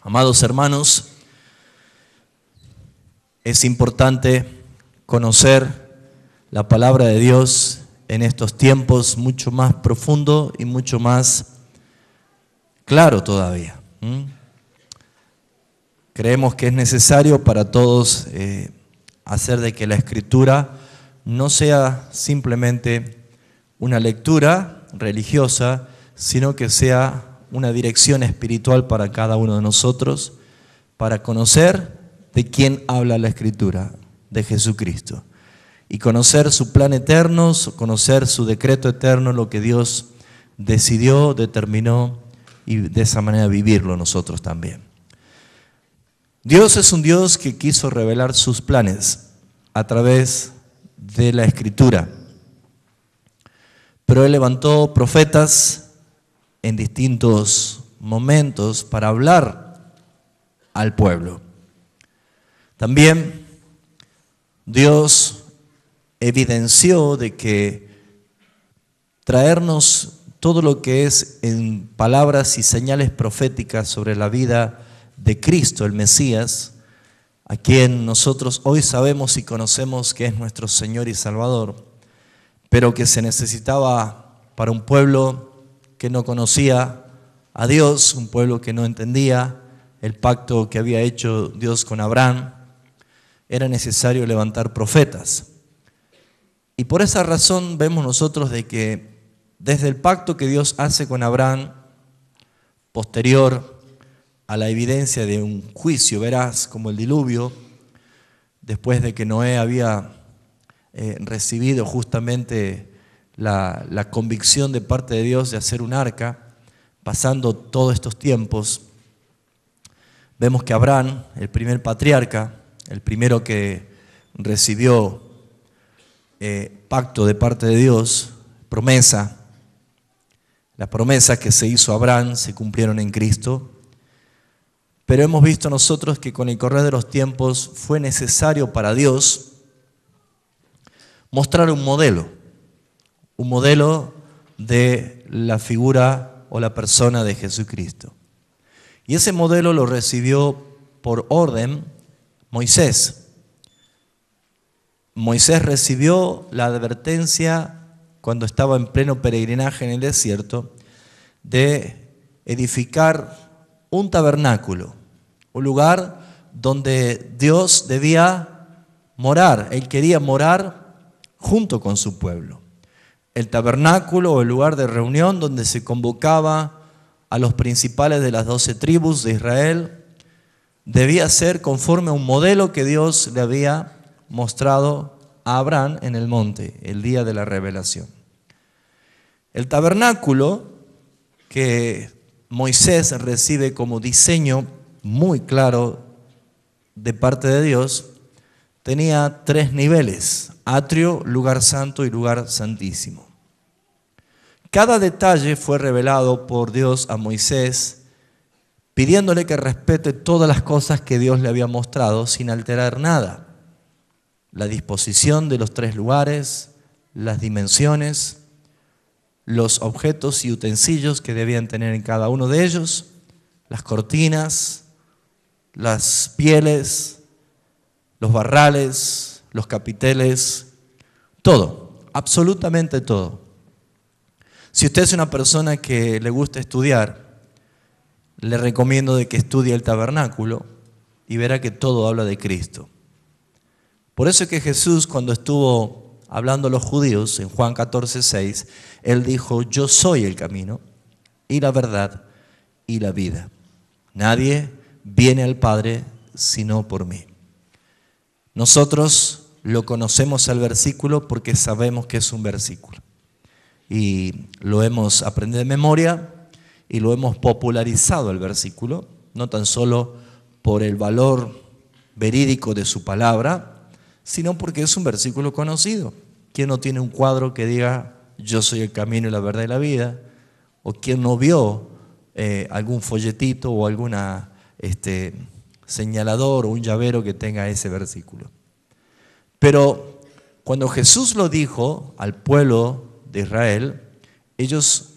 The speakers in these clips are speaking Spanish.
Amados hermanos, es importante conocer la palabra de Dios en estos tiempos mucho más profundo y mucho más claro todavía. Creemos que es necesario para todos hacer de que la Escritura no sea simplemente una lectura religiosa, sino que sea una dirección espiritual para cada uno de nosotros, para conocer de quién habla la Escritura, de Jesucristo. Y conocer su plan eterno, conocer su decreto eterno, lo que Dios decidió, determinó, y de esa manera vivirlo nosotros también. Dios es un Dios que quiso revelar sus planes a través de la Escritura. Pero Él levantó profetas en distintos momentos para hablar al pueblo. También Dios evidenció de que traernos todo lo que es en palabras y señales proféticas sobre la vida de Cristo, el Mesías, a quien nosotros hoy sabemos y conocemos que es nuestro Señor y Salvador, pero que se necesitaba para un pueblo que no conocía a Dios, un pueblo que no entendía el pacto que había hecho Dios con Abraham. Era necesario levantar profetas. Y por esa razón vemos nosotros de que desde el pacto que Dios hace con Abraham, posterior a la evidencia de un juicio veraz como el diluvio, después de que Noé había recibido justamente la convicción de parte de Dios de hacer un arca, pasando todos estos tiempos, vemos que Abraham, el primer patriarca, el primero que recibió pacto de parte de Dios, promesa, las promesas que se hizo a Abraham se cumplieron en Cristo, pero hemos visto nosotros que con el correr de los tiempos fue necesario para Dios mostrar un modelo de la figura o la persona de Jesucristo. Y ese modelo lo recibió por orden Moisés. Moisés recibió la advertencia cuando estaba en pleno peregrinaje en el desierto de edificar un tabernáculo, un lugar donde Dios debía morar. Él quería morar junto con su pueblo. El tabernáculo o el lugar de reunión donde se convocaba a los principales de las 12 tribus de Israel debía ser conforme a un modelo que Dios le había mostrado a Abraham en el monte, el día de la revelación. El tabernáculo que Moisés recibe como diseño muy claro de parte de Dios tenía 3 niveles: atrio, lugar santo y lugar santísimo. Cada detalle fue revelado por Dios a Moisés, pidiéndole que respete todas las cosas que Dios le había mostrado sin alterar nada. La disposición de los 3 lugares, las dimensiones, los objetos y utensilios que debían tener en cada uno de ellos, las cortinas, las pieles, los barrales, los capiteles, todo, absolutamente todo. Si usted es una persona que le gusta estudiar, le recomiendo de que estudie el tabernáculo y verá que todo habla de Cristo. Por eso es que Jesús, cuando estuvo hablando a los judíos en Juan 14:6, Él dijo: yo soy el camino y la verdad y la vida. Nadie viene al Padre sino por mí. Nosotros lo conocemos al versículo porque sabemos que es un versículo. Y lo hemos aprendido de memoria y lo hemos popularizado el versículo, no tan solo por el valor verídico de su palabra, sino porque es un versículo conocido. ¿Quién no tiene un cuadro que diga yo soy el camino y la verdad y la vida? ¿O quién no vio algún folletito o alguna señalador o un llavero que tenga ese versículo? Pero cuando Jesús lo dijo al pueblo de Israel, ellos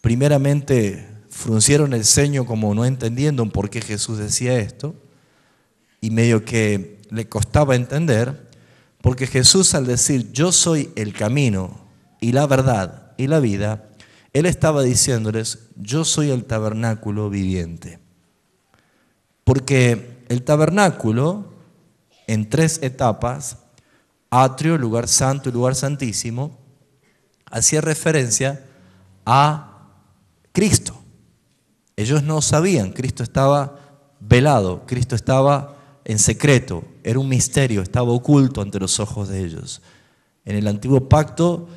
primeramente fruncieron el ceño como no entendiendo por qué Jesús decía esto, y medio que le costaba entender, porque Jesús al decir yo soy el camino y la verdad y la vida, Él estaba diciéndoles yo soy el tabernáculo viviente. Porque el tabernáculo, en 3 etapas, atrio, lugar santo y lugar santísimo, hacía referencia a Cristo. Ellos no sabían, Cristo estaba velado, Cristo estaba en secreto, era un misterio, estaba oculto ante los ojos de ellos. En el antiguo pacto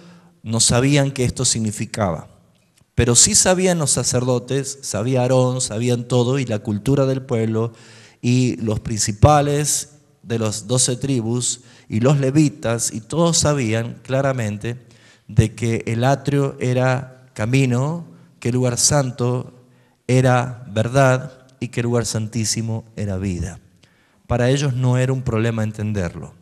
no sabían qué esto significaba, pero sí sabían los sacerdotes, sabía Aarón, sabían todo, y la cultura del pueblo, y los principales de las 12 tribus, y los levitas, y todos sabían claramente de que el atrio era camino, que el lugar santo era verdad y que el lugar santísimo era vida. Para ellos no era un problema entenderlo.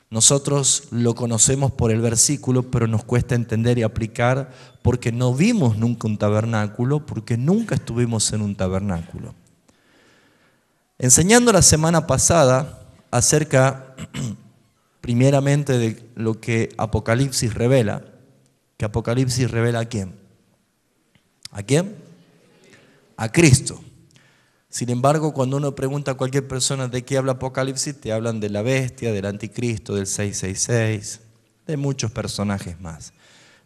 Nosotros lo conocemos por el versículo, pero nos cuesta entender y aplicar porque no vimos nunca un tabernáculo, porque nunca estuvimos en un tabernáculo. Enseñando la semana pasada acerca primeramente de lo que Apocalipsis revela, que Apocalipsis revela ¿a quién? ¿A quién? A Cristo. Sin embargo, cuando uno pregunta a cualquier persona de qué habla Apocalipsis, te hablan de la bestia, del anticristo, del 666, de muchos personajes más.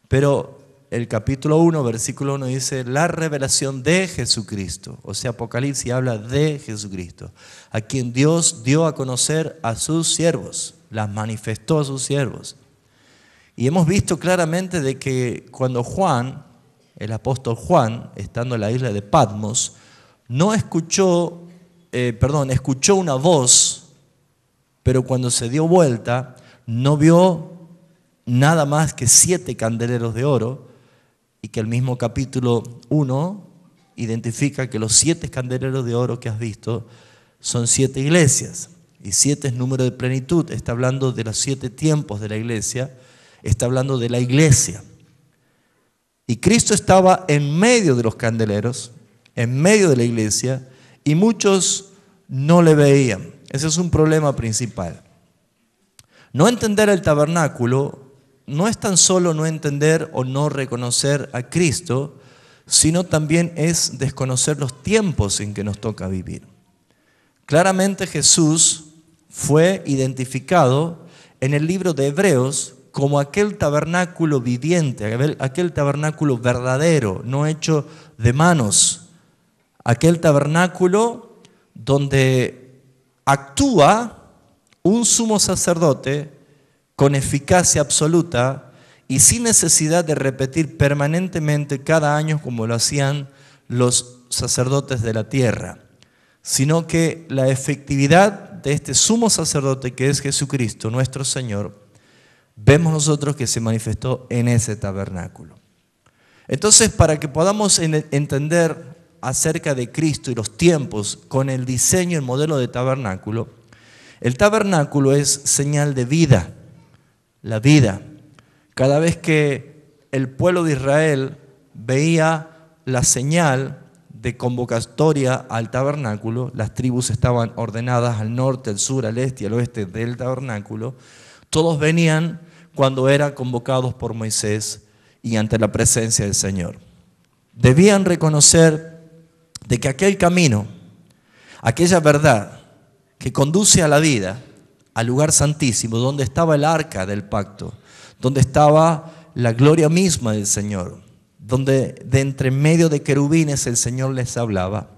Pero el capítulo 1, versículo 1 dice la revelación de Jesucristo. O sea, Apocalipsis habla de Jesucristo, a quien Dios dio a conocer a sus siervos, las manifestó a sus siervos. Y hemos visto claramente de que cuando Juan, el apóstol Juan, estando en la isla de Patmos, no escuchó una voz, pero cuando se dio vuelta, no vio nada más que 7 candeleros de oro, y que el mismo capítulo 1 identifica que los 7 candeleros de oro que has visto son 7 iglesias, y 7 es número de plenitud, está hablando de los 7 tiempos de la iglesia, está hablando de la iglesia. Y Cristo estaba en medio de los candeleros, en medio de la iglesia, y muchos no le veían. Ese es un problema principal. No entender el tabernáculo no es tan solo no entender o no reconocer a Cristo, sino también es desconocer los tiempos en que nos toca vivir. Claramente Jesús fue identificado en el libro de Hebreos como aquel tabernáculo viviente, aquel tabernáculo verdadero, no hecho de manos. Aquel tabernáculo donde actúa un sumo sacerdote con eficacia absoluta y sin necesidad de repetir permanentemente cada año como lo hacían los sacerdotes de la tierra, sino que la efectividad de este sumo sacerdote que es Jesucristo, nuestro Señor, vemos nosotros que se manifestó en ese tabernáculo. Entonces, para que podamos entender acerca de Cristo y los tiempos con el diseño y el modelo de tabernáculo, el tabernáculo es señal de vida, la vida. Cada vez que el pueblo de Israel veía la señal de convocatoria al tabernáculo, las tribus estaban ordenadas al norte, al sur, al este y al oeste del tabernáculo, todos venían cuando eran convocados por Moisés y ante la presencia del Señor. Debían reconocer de que aquel camino, aquella verdad que conduce a la vida, al lugar santísimo, donde estaba el arca del pacto, donde estaba la gloria misma del Señor, donde de entre medio de querubines el Señor les hablaba,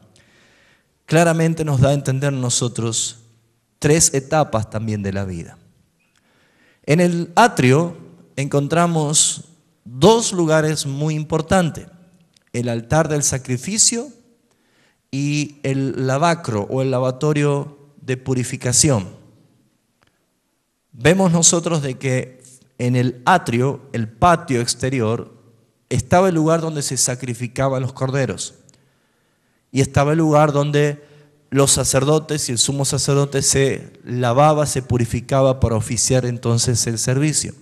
claramente nos da a entender nosotros 3 etapas también de la vida. En el atrio encontramos 2 lugares muy importantes, el altar del sacrificio y el lavacro o el lavatorio de purificación. Vemos nosotros de que en el atrio, el patio exterior, estaba el lugar donde se sacrificaban los corderos y estaba el lugar donde los sacerdotes y el sumo sacerdote se lavaba, se purificaba para oficiar entonces el servicio.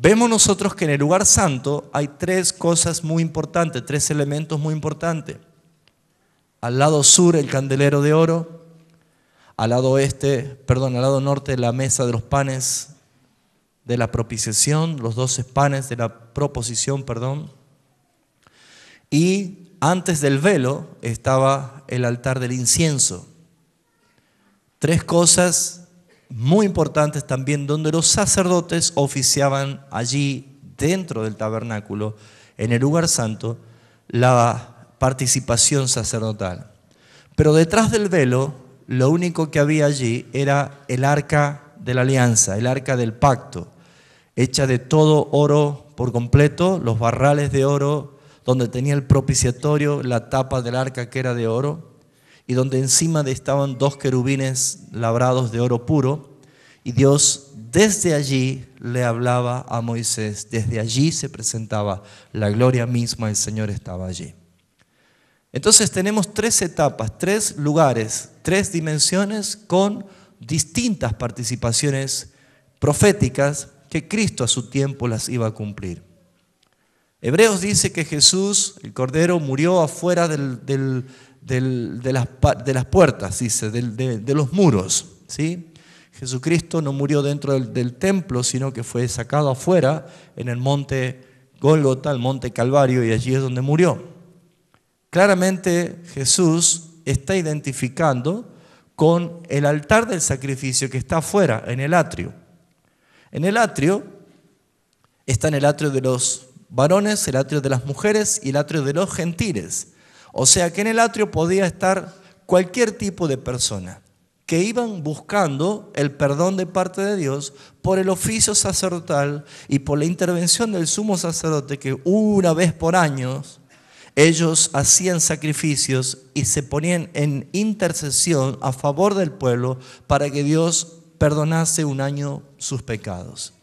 vemos nosotros que en el lugar santo hay tres cosas muy importantes, tres elementos muy importantes. Al lado sur el candelero de oro, al lado norte la mesa de los panes de la propiciación, los 12 panes de la proposición, y antes del velo estaba el altar del incienso. Tres cosas muy importantes también, donde los sacerdotes oficiaban allí dentro del tabernáculo, en el lugar santo, la participación sacerdotal. Pero detrás del velo, lo único que había allí era el arca de la alianza, el arca del pacto, hecha de todo oro por completo, los barrales de oro, donde tenía el propiciatorio, la tapa del arca que era de oro, y donde encima estaban 2 querubines labrados de oro puro, y Dios desde allí le hablaba a Moisés, desde allí se presentaba la gloria misma, el Señor estaba allí. Entonces tenemos 3 etapas, 3 lugares, 3 dimensiones con distintas participaciones proféticas que Cristo a su tiempo las iba a cumplir. Hebreos dice que Jesús, el Cordero, murió afuera de las puertas, dice, de los muros, ¿sí? Jesucristo no murió dentro del templo, sino que fue sacado afuera en el monte Gólgota, el monte Calvario, y allí es donde murió. Claramente Jesús está identificando con el altar del sacrificio que está afuera, en el atrio. En el atrio está el atrio de los varones, el atrio de las mujeres y el atrio de los gentiles. O sea que en el atrio podía estar cualquier tipo de persona que iban buscando el perdón de parte de Dios por el oficio sacerdotal y por la intervención del sumo sacerdote, que una vez por año ellos hacían sacrificios y se ponían en intercesión a favor del pueblo para que Dios perdonase un año sus pecados.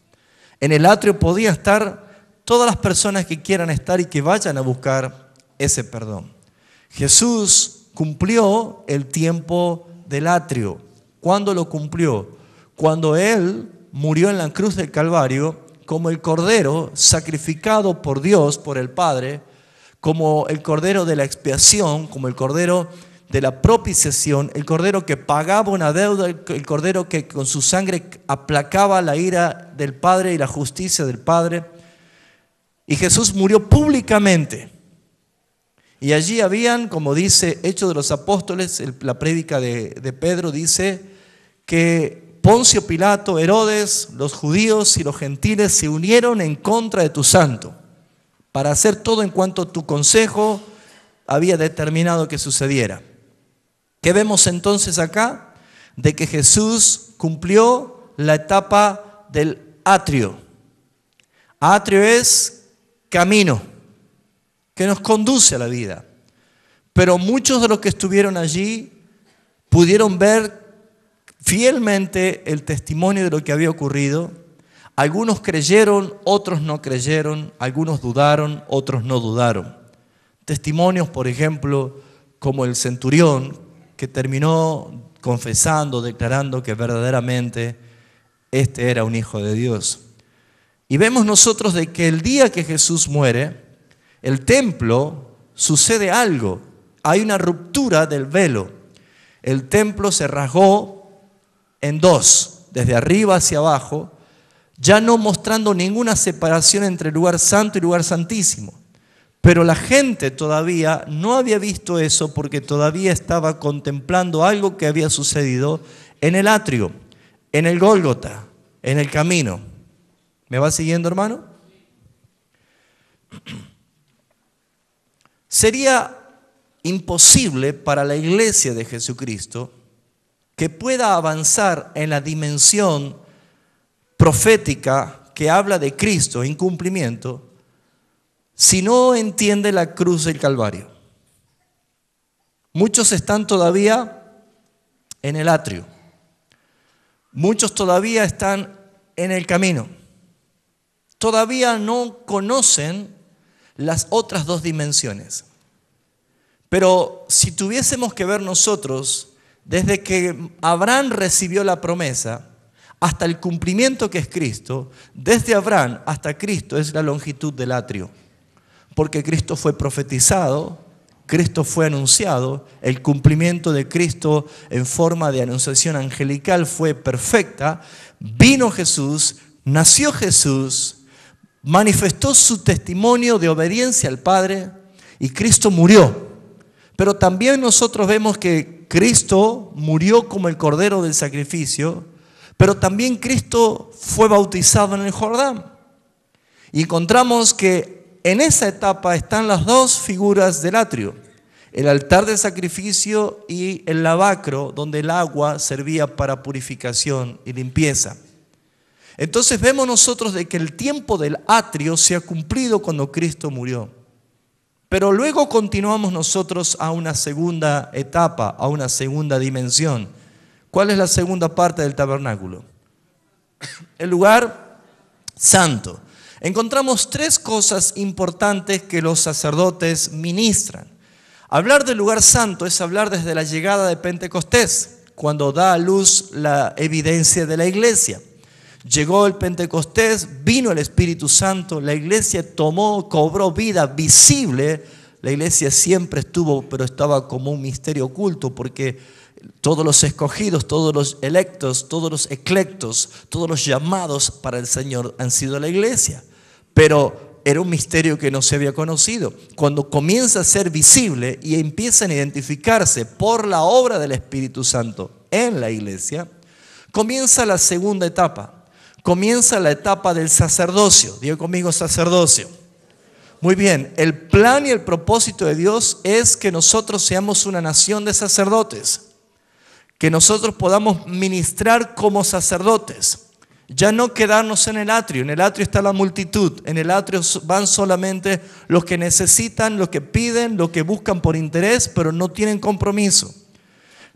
En el atrio podía estar todas las personas que quieran estar y que vayan a buscar ese perdón. Jesús cumplió el tiempo del atrio. ¿Cuándo lo cumplió? Cuando Él murió en la cruz del Calvario como el Cordero sacrificado por Dios, por el Padre, como el Cordero de la expiación, como el Cordero de la propiciación, el Cordero que pagaba una deuda, el Cordero que con su sangre aplacaba la ira del Padre y la justicia del Padre. Y Jesús murió públicamente. Y allí habían, como dice Hechos de los Apóstoles, la prédica de Pedro dice que Poncio Pilato, Herodes, los judíos y los gentiles se unieron en contra de tu santo para hacer todo en cuanto tu consejo había determinado que sucediera. ¿Qué vemos entonces acá? De que Jesús cumplió la etapa del atrio. Atrio es camino que nos conduce a la vida. Pero muchos de los que estuvieron allí pudieron ver fielmente el testimonio de lo que había ocurrido. Algunos creyeron, otros no creyeron, algunos dudaron, otros no dudaron. Testimonios, por ejemplo, como el centurión, que terminó confesando, declarando que verdaderamente este era un hijo de Dios. Y vemos nosotros de que el día que Jesús muere, el templo sucede algo. Hay una ruptura del velo. El templo se rasgó en 2, desde arriba hacia abajo, ya no mostrando ninguna separación entre el lugar santo y el lugar santísimo. Pero la gente todavía no había visto eso porque todavía estaba contemplando algo que había sucedido en el atrio, en el Gólgota, en el camino. ¿Me va siguiendo, hermano? Sería imposible para la iglesia de Jesucristo que pueda avanzar en la dimensión profética que habla de Cristo en cumplimiento si no entiende la cruz del Calvario. Muchos están todavía en el atrio. Muchos todavía están en el camino. Todavía no conocen las otras 2 dimensiones. Pero si tuviésemos que ver nosotros, desde que Abraham recibió la promesa hasta el cumplimiento que es Cristo, desde Abraham hasta Cristo es la longitud del atrio. Porque Cristo fue profetizado, Cristo fue anunciado, el cumplimiento de Cristo en forma de anunciación angelical fue perfecta, vino Jesús, nació Jesús, manifestó su testimonio de obediencia al Padre y Cristo murió. Pero también nosotros vemos que Cristo murió como el Cordero del sacrificio, pero también Cristo fue bautizado en el Jordán. Y encontramos que en esa etapa están las dos figuras del atrio, el altar de sacrificio y el lavacro, donde el agua servía para purificación y limpieza. Entonces vemos nosotros de que el tiempo del atrio se ha cumplido cuando Cristo murió. Pero luego continuamos nosotros a una segunda etapa, a una segunda dimensión. ¿Cuál es la segunda parte del tabernáculo? El lugar santo. Encontramos tres cosas importantes que los sacerdotes ministran. Hablar del lugar santo es hablar desde la llegada de Pentecostés, cuando da a luz la evidencia de la iglesia. Llegó el Pentecostés, vino el Espíritu Santo, la iglesia cobró vida visible. La iglesia siempre estuvo, pero estaba como un misterio oculto, porque todos los escogidos, todos los electos, todos los eclectos, todos los llamados para el Señor han sido la iglesia. Pero era un misterio que no se había conocido. Cuando comienza a ser visible y empiezan a identificarse por la obra del Espíritu Santo en la iglesia, comienza la segunda etapa. Comienza la etapa del sacerdocio. Diga conmigo, sacerdocio. Muy bien, el plan y el propósito de Dios es que nosotros seamos una nación de sacerdotes, que nosotros podamos ministrar como sacerdotes, ya no quedarnos en el atrio está la multitud, en el atrio van solamente los que necesitan, los que piden, los que buscan por interés, pero no tienen compromiso.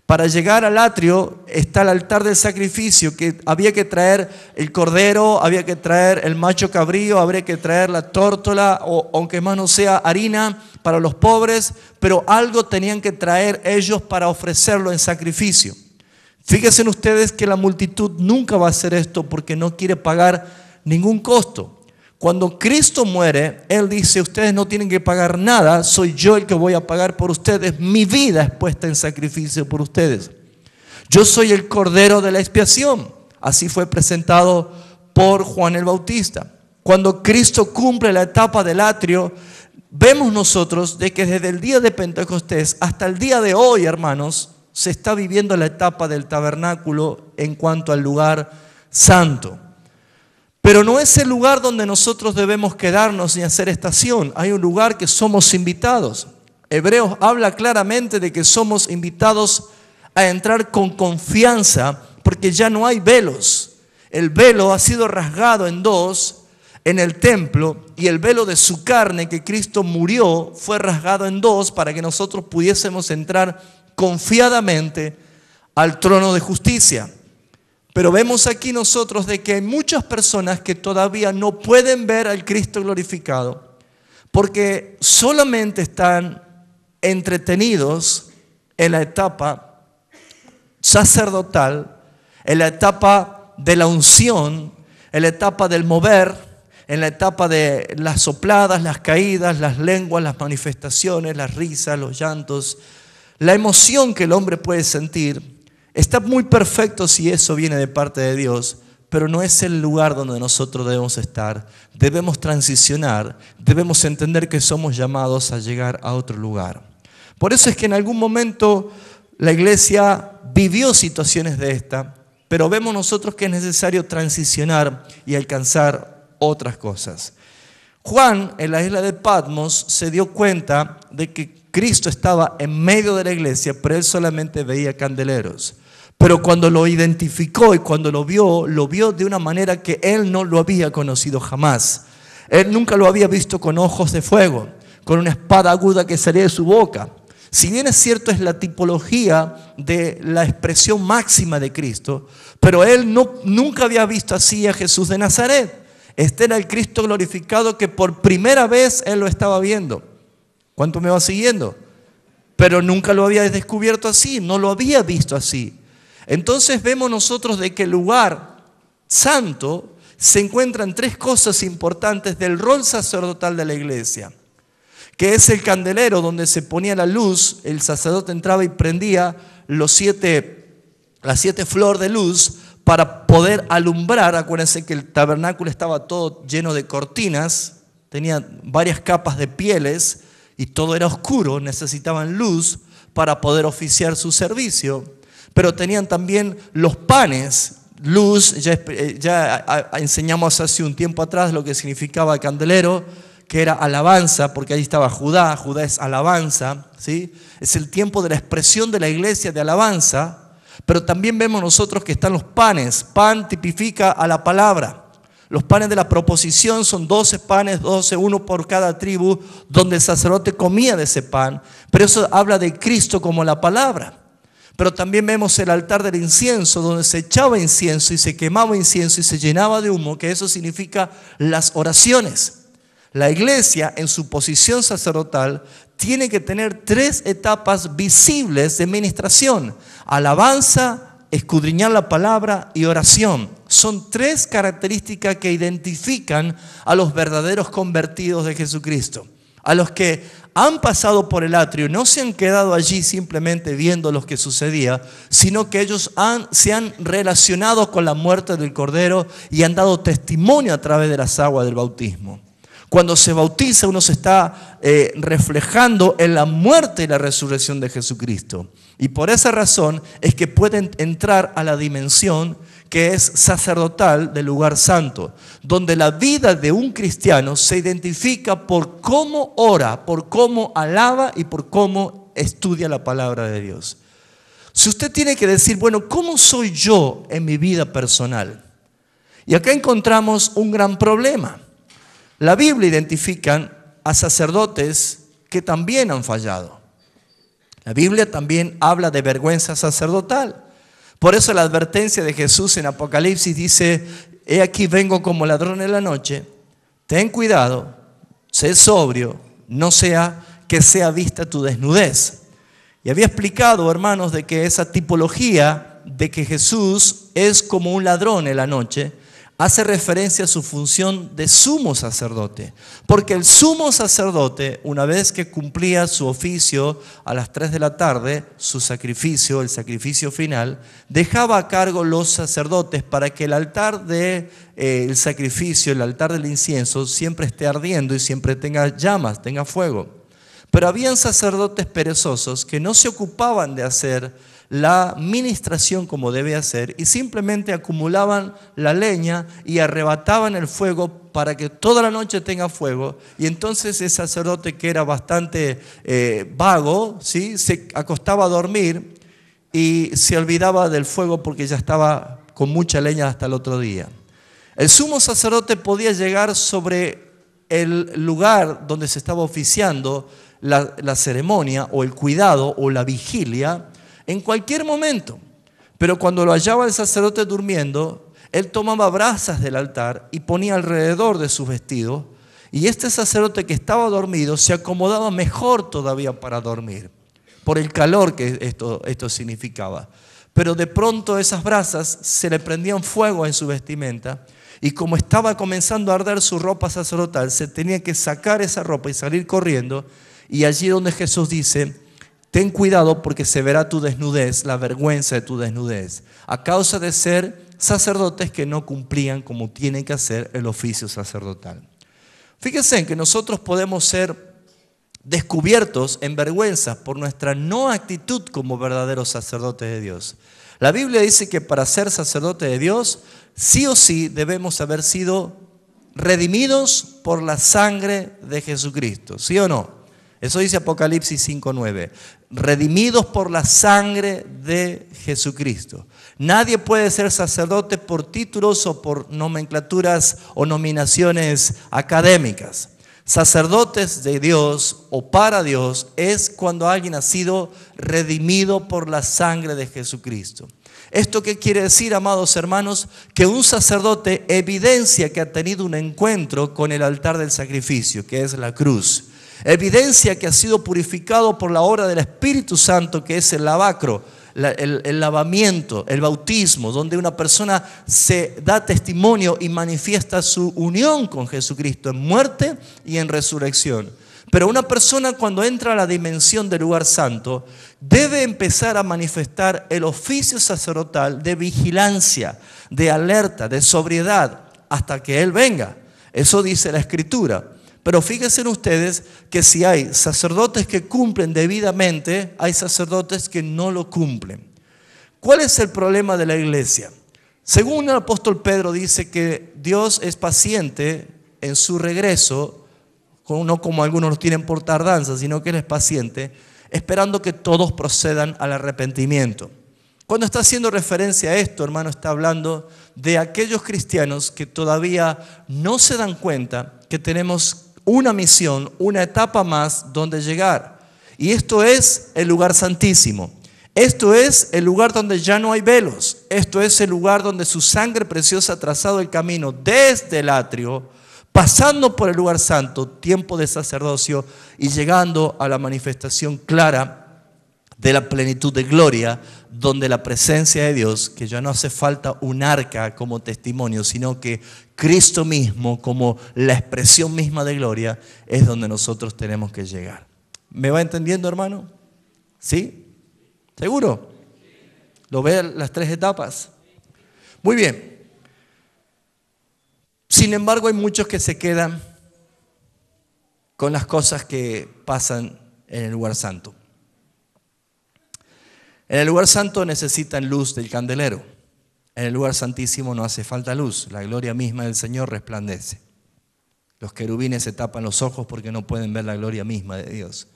Para llegar al atrio está el altar del sacrificio, que había que traer el cordero, había que traer el macho cabrío, habría que traer la tórtola, o aunque más no sea harina para los pobres, pero algo tenían que traer ellos para ofrecerlo en sacrificio. Fíjense ustedes que la multitud nunca va a hacer esto porque no quiere pagar ningún costo. Cuando Cristo muere, Él dice, ustedes no tienen que pagar nada, soy yo el que voy a pagar por ustedes, mi vida es puesta en sacrificio por ustedes. Yo soy el Cordero de la expiación, así fue presentado por Juan el Bautista. Cuando Cristo cumple la etapa del atrio, vemos nosotros de que desde el día de Pentecostés hasta el día de hoy, hermanos, se está viviendo la etapa del tabernáculo en cuanto al lugar santo. Pero no es el lugar donde nosotros debemos quedarnos ni hacer estación. Hay un lugar que somos invitados. Hebreos habla claramente de que somos invitados a entrar con confianza porque ya no hay velos. El velo ha sido rasgado en dos en el templo y el velo de su carne que Cristo murió fue rasgado en dos para que nosotros pudiésemos entrar confiadamente al trono de justicia. Pero vemos aquí nosotros de que hay muchas personas que todavía no pueden ver al Cristo glorificado porque solamente están entretenidos en la etapa sacerdotal, en la etapa de la unción, en la etapa del mover, en la etapa de las sopladas, las caídas, las lenguas, las manifestaciones, las risas, los llantos, la emoción que el hombre puede sentir. Está muy perfecto si eso viene de parte de Dios, pero no es el lugar donde nosotros debemos estar. Debemos transicionar, debemos entender que somos llamados a llegar a otro lugar. Por eso es que en algún momento la iglesia vivió situaciones de esta, pero vemos nosotros que es necesario transicionar y alcanzar otras cosas. Juan, en la isla de Patmos, se dio cuenta de que Cristo estaba en medio de la iglesia, pero él solamente veía candeleros. Pero cuando lo identificó y cuando lo vio de una manera que él no lo había conocido jamás. Él nunca lo había visto con ojos de fuego, con una espada aguda que salía de su boca. Si bien es cierto, es la tipología de la expresión máxima de Cristo, pero él nunca había visto así a Jesús de Nazaret. Este era el Cristo glorificado que por primera vez él lo estaba viendo. ¿Cuánto me va siguiendo? Pero nunca lo había descubierto así, no lo había visto así. Entonces vemos nosotros de que el lugar santo se encuentran tres cosas importantes del rol sacerdotal de la iglesia, que es el candelero donde se ponía la luz, el sacerdote entraba y prendía las siete flores de luz para poder alumbrar. Acuérdense que el tabernáculo estaba todo lleno de cortinas, tenía varias capas de pieles y todo era oscuro, necesitaban luz para poder oficiar su servicio. Pero tenían también los panes, luz, ya enseñamos hace un tiempo atrás lo que significaba el candelero, que era alabanza, porque ahí estaba Judá es alabanza, ¿sí? Es el tiempo de la expresión de la iglesia de alabanza. Pero también vemos nosotros que están los panes. Pan tipifica a la palabra. Los panes de la proposición son 12 panes, 12, uno por cada tribu, donde el sacerdote comía de ese pan. Pero eso habla de Cristo como la palabra. Pero también vemos el altar del incienso, donde se echaba incienso y se quemaba incienso y se llenaba de humo, que eso significa las oraciones. La iglesia, en su posición sacerdotal, tiene que tener tres etapas visibles de ministración: alabanza, escudriñar la palabra y oración. Son tres características que identifican a los verdaderos convertidos de Jesucristo. A los que han pasado por el atrio, no se han quedado allí simplemente viendo lo que sucedía, sino que ellos se han relacionado con la muerte del Cordero y han dado testimonio a través de las aguas del bautismo. Cuando se bautiza, uno se está reflejando en la muerte y la resurrección de Jesucristo. Y por esa razón es que pueden entrar a la dimensión que es sacerdotal del lugar santo, donde la vida de un cristiano se identifica por cómo ora, por cómo alaba y por cómo estudia la palabra de Dios. Si usted tiene que decir, bueno, ¿cómo soy yo en mi vida personal? Y acá encontramos un gran problema. La Biblia identifica a sacerdotes que también han fallado. La Biblia también habla de vergüenza sacerdotal. Por eso la advertencia de Jesús en Apocalipsis dice: he aquí vengo como ladrón en la noche, ten cuidado, sé sobrio, no sea que sea vista tu desnudez. Y había explicado, hermanos, de que esa tipología de que Jesús es como un ladrón en la noche hace referencia a su función de sumo sacerdote. Porque el sumo sacerdote, una vez que cumplía su oficio a las 3 de la tarde, su sacrificio, el sacrificio final, dejaba a cargo los sacerdotes para que el altar del sacrificio, el altar del incienso, siempre esté ardiendo y siempre tenga llamas, tenga fuego. Pero habían sacerdotes perezosos que no se ocupaban de hacer la ministración como debe hacer y simplemente acumulaban la leña y arrebataban el fuego para que toda la noche tenga fuego. Y entonces el sacerdote, que era bastante vago, ¿sí?, se acostaba a dormir y se olvidaba del fuego porque ya estaba con mucha leña hasta el otro día. El sumo sacerdote podía llegar sobre el lugar donde se estaba oficiando la ceremonia o el cuidado o la vigilia en cualquier momento. Pero cuando lo hallaba el sacerdote durmiendo, él tomaba brasas del altar y ponía alrededor de sus vestidos, y este sacerdote que estaba dormido se acomodaba mejor todavía para dormir, por el calor que esto significaba. Pero de pronto esas brasas se le prendían fuego en su vestimenta, y como estaba comenzando a arder su ropa sacerdotal, se tenía que sacar esa ropa y salir corriendo. Y allí donde Jesús dice: ten cuidado porque se verá tu desnudez, la vergüenza de tu desnudez, a causa de ser sacerdotes que no cumplían como tienen que hacer el oficio sacerdotal. Fíjense en que nosotros podemos ser descubiertos en vergüenza por nuestra no actitud como verdaderos sacerdotes de Dios. La Biblia dice que para ser sacerdote de Dios, sí o sí debemos haber sido redimidos por la sangre de Jesucristo, ¿sí o no? Eso dice Apocalipsis 5:9. Redimidos por la sangre de Jesucristo. Nadie puede ser sacerdote por títulos o por nomenclaturas o nominaciones académicas. Sacerdotes de Dios o para Dios es cuando alguien ha sido redimido por la sangre de Jesucristo. ¿Esto qué quiere decir, amados hermanos? Que un sacerdote evidencia que ha tenido un encuentro con el altar del sacrificio, que es la cruz. Evidencia que ha sido purificado por la obra del Espíritu Santo, que es el lavacro. el lavamiento, el bautismo, donde una persona se da testimonio y manifiesta su unión con Jesucristo en muerte y en resurrección. Pero una persona cuando entra a la dimensión del lugar santo debe empezar a manifestar el oficio sacerdotal de vigilancia, de alerta, de sobriedad, hasta que Él venga. Eso dice la Escritura. Pero fíjense ustedes que si hay sacerdotes que cumplen debidamente, hay sacerdotes que no lo cumplen. ¿Cuál es el problema de la iglesia? Según el apóstol Pedro dice que Dios es paciente en su regreso, no como algunos lo tienen por tardanza, sino que Él es paciente, esperando que todos procedan al arrepentimiento. Cuando está haciendo referencia a esto, hermano, está hablando de aquellos cristianos que todavía no se dan cuenta que tenemos una misión, una etapa más donde llegar. Y esto es el lugar santísimo. Esto es el lugar donde ya no hay velos. Esto es el lugar donde su sangre preciosa ha trazado el camino desde el atrio, pasando por el lugar santo, tiempo de sacerdocio, y llegando a la manifestación clara de la plenitud de gloria, donde la presencia de Dios, que ya no hace falta un arca como testimonio, sino que Cristo mismo, como la expresión misma de gloria, es donde nosotros tenemos que llegar. ¿Me va entendiendo, hermano? ¿Sí? ¿Seguro? ¿Lo ve las tres etapas? Muy bien. Sin embargo, hay muchos que se quedan con las cosas que pasan en el lugar santo. En el lugar santo necesitan luz del candelero. En el lugar santísimo no hace falta luz. La gloria misma del Señor resplandece. Los querubines se tapan los ojos porque no pueden ver la gloria misma de Dios.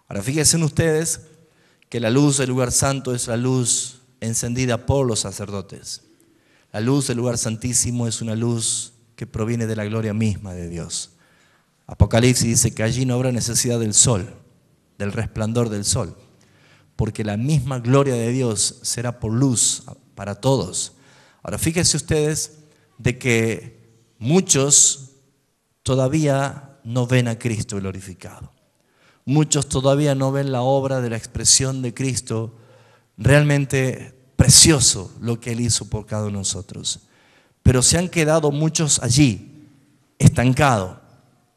Ahora fíjense ustedes que la luz del lugar santo es la luz encendida por los sacerdotes. La luz del lugar santísimo es una luz que proviene de la gloria misma de Dios. Apocalipsis dice que allí no habrá necesidad del sol, del resplandor del sol, porque la misma gloria de Dios será por luz para todos. Ahora fíjense ustedes de que muchos todavía no ven a Cristo glorificado. Muchos todavía no ven la obra de la expresión de Cristo, realmente precioso lo que Él hizo por cada uno de nosotros. Pero se han quedado muchos allí, estancados.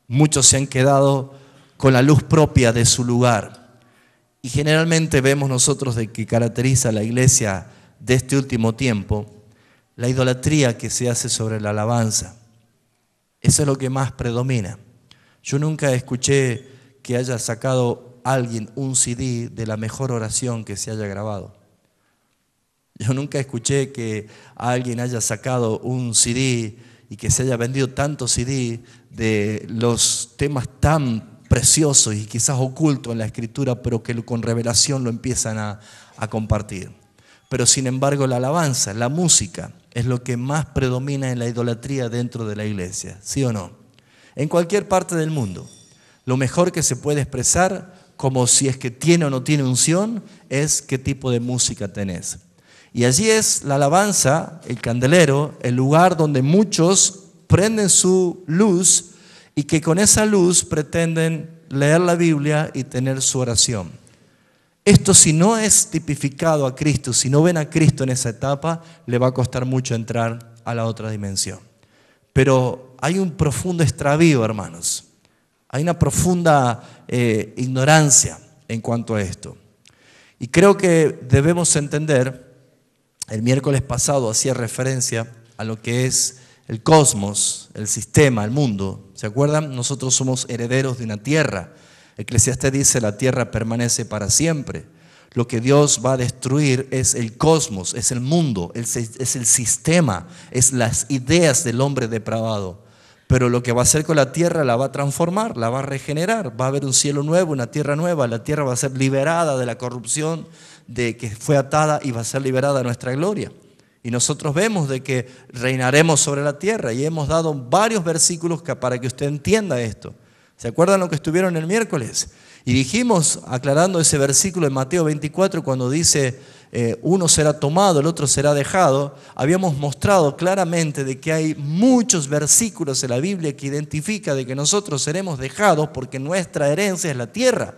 Muchos se han quedado con la luz propia de su lugar. Y generalmente vemos nosotros de que caracteriza a la iglesia de este último tiempo, la idolatría que se hace sobre la alabanza. Eso es lo que más predomina. Yo nunca escuché que haya sacado alguien un CD de la mejor oración que se haya grabado. Yo nunca escuché que alguien haya sacado un CD y que se haya vendido tantos CD de los temas tan preciosos y quizás ocultos en la Escritura, pero que con revelación lo empiezan a compartir. Pero sin embargo la alabanza, la música, es lo que más predomina en la idolatría dentro de la iglesia, ¿sí o no? En cualquier parte del mundo, lo mejor que se puede expresar, como si es que tiene o no tiene unción, es qué tipo de música tenés. Y allí es la alabanza, el candelero, el lugar donde muchos prenden su luz y que con esa luz pretenden leer la Biblia y tener su oración. Esto, si no es tipificado a Cristo, si no ven a Cristo en esa etapa, le va a costar mucho entrar a la otra dimensión. Pero hay un profundo extravío, hermanos. Hay una profunda ignorancia en cuanto a esto. Y creo que debemos entender. El miércoles pasado hacía referencia a lo que es el cosmos, el sistema, el mundo. ¿Se acuerdan? Nosotros somos herederos de una tierra. Eclesiastés dice, la tierra permanece para siempre. Lo que Dios va a destruir es el cosmos, es el mundo, es el sistema, es las ideas del hombre depravado. Pero lo que va a hacer con la tierra la va a transformar, la va a regenerar. Va a haber un cielo nuevo, una tierra nueva. La tierra va a ser liberada de la corrupción de que fue atada y va a ser liberada a nuestra gloria. Y nosotros vemos de que reinaremos sobre la tierra y hemos dado varios versículos para que usted entienda esto. ¿Se acuerdan lo que estuvieron el miércoles? Y dijimos, aclarando ese versículo en Mateo 24, cuando dice uno será tomado, el otro será dejado, habíamos mostrado claramente de que hay muchos versículos en la Biblia que identifica de que nosotros seremos dejados porque nuestra herencia es la tierra.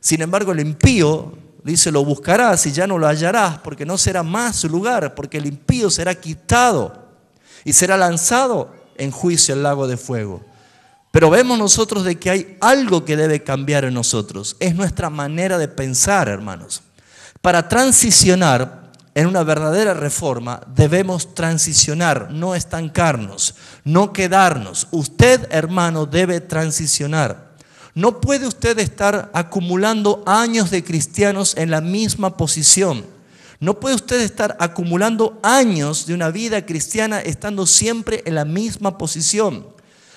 Sin embargo, el impío Dice, lo buscarás y ya no lo hallarás, porque no será más su lugar, porque el impío será quitado y será lanzado en juicio al lago de fuego. Pero vemos nosotros de que hay algo que debe cambiar en nosotros. Es nuestra manera de pensar, hermanos. Para transicionar en una verdadera reforma, debemos transicionar, no estancarnos, no quedarnos. Usted, hermano, debe transicionar. No puede usted estar acumulando años de cristianos en la misma posición. No puede usted estar acumulando años de una vida cristiana estando siempre en la misma posición.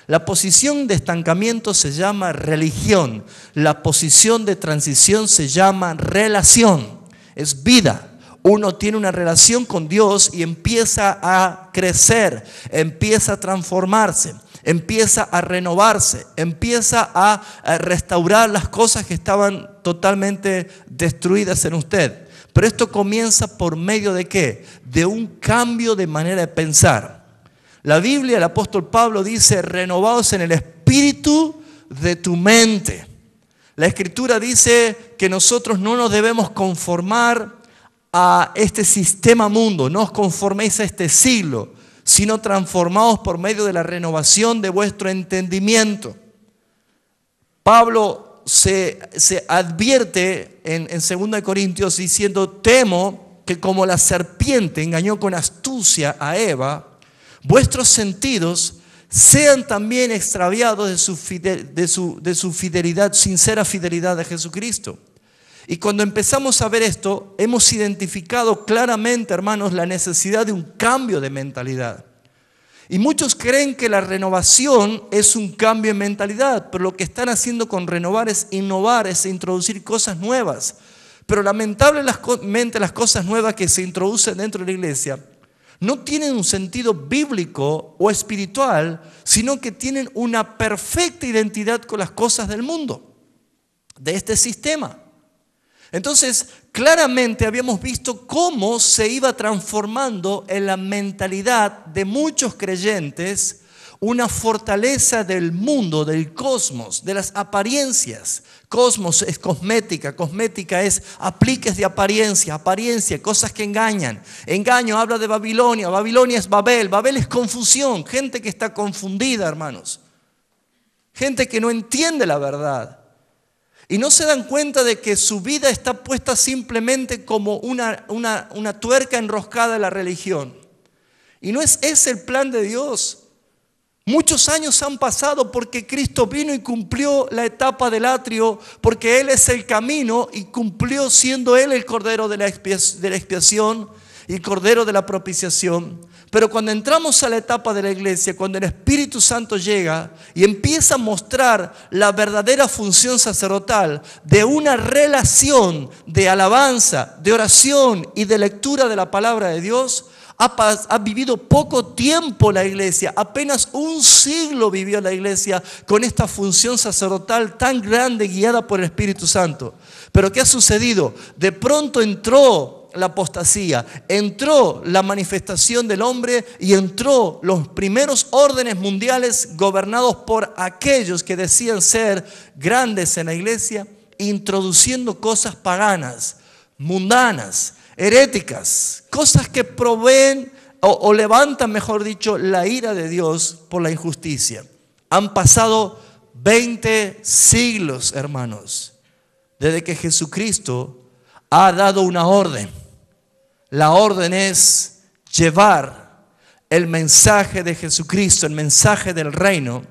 La posición de estancamiento se llama religión. La posición de transición se llama relación. Es vida. Uno tiene una relación con Dios y empieza a crecer, empieza a transformarse, empieza a renovarse, empieza a restaurar las cosas que estaban totalmente destruidas en usted. Pero esto comienza por medio ¿de qué? De un cambio de manera de pensar. La Biblia, el apóstol Pablo dice, renovaos en el espíritu de tu mente. La Escritura dice que nosotros no nos debemos conformar a este sistema mundo, no os conforméis a este siglo, sino transformaos por medio de la renovación de vuestro entendimiento. Pablo se advierte en 2 Corintios diciendo, temo que como la serpiente engañó con astucia a Eva, vuestros sentidos sean también extraviados de su fidelidad, sincera fidelidad a Jesucristo. Y cuando empezamos a ver esto, hemos identificado claramente, hermanos, la necesidad de un cambio de mentalidad. Y muchos creen que la renovación es un cambio en mentalidad, pero lo que están haciendo con renovar es innovar, es introducir cosas nuevas. Pero lamentablemente las cosas nuevas que se introducen dentro de la iglesia no tienen un sentido bíblico o espiritual, sino que tienen una perfecta identidad con las cosas del mundo, de este sistema. Entonces, claramente habíamos visto cómo se iba transformando en la mentalidad de muchos creyentes una fortaleza del mundo, del cosmos, de las apariencias. Cosmos es cosmética, cosmética es apliques de apariencia, cosas que engañan. Engaño habla de Babilonia, Babilonia es Babel, Babel es confusión, gente que está confundida, hermanos. Gente que no entiende la verdad. Y no se dan cuenta de que su vida está puesta simplemente como una tuerca enroscada en la religión. Y no es ese el plan de Dios. Muchos años han pasado porque Cristo vino y cumplió la etapa del atrio, porque Él es el camino y cumplió siendo Él el cordero de la expiación y el cordero de la propiciación. Pero cuando entramos a la etapa de la iglesia, cuando el Espíritu Santo llega y empieza a mostrar la verdadera función sacerdotal de una relación de alabanza, de oración y de lectura de la palabra de Dios, ha vivido poco tiempo la iglesia, apenas un siglo vivió la iglesia con esta función sacerdotal tan grande guiada por el Espíritu Santo. Pero ¿qué ha sucedido? De pronto entró la apostasía, entró la manifestación del hombre y entró los primeros órdenes mundiales gobernados por aquellos que decían ser grandes en la iglesia, introduciendo cosas paganas, mundanas, heréticas, cosas que proveen o levantan, mejor dicho, la ira de Dios por la injusticia. Han pasado 20 siglos, hermanos, desde que Jesucristo ha dado una orden. La orden es llevar el mensaje de Jesucristo, el mensaje del reino,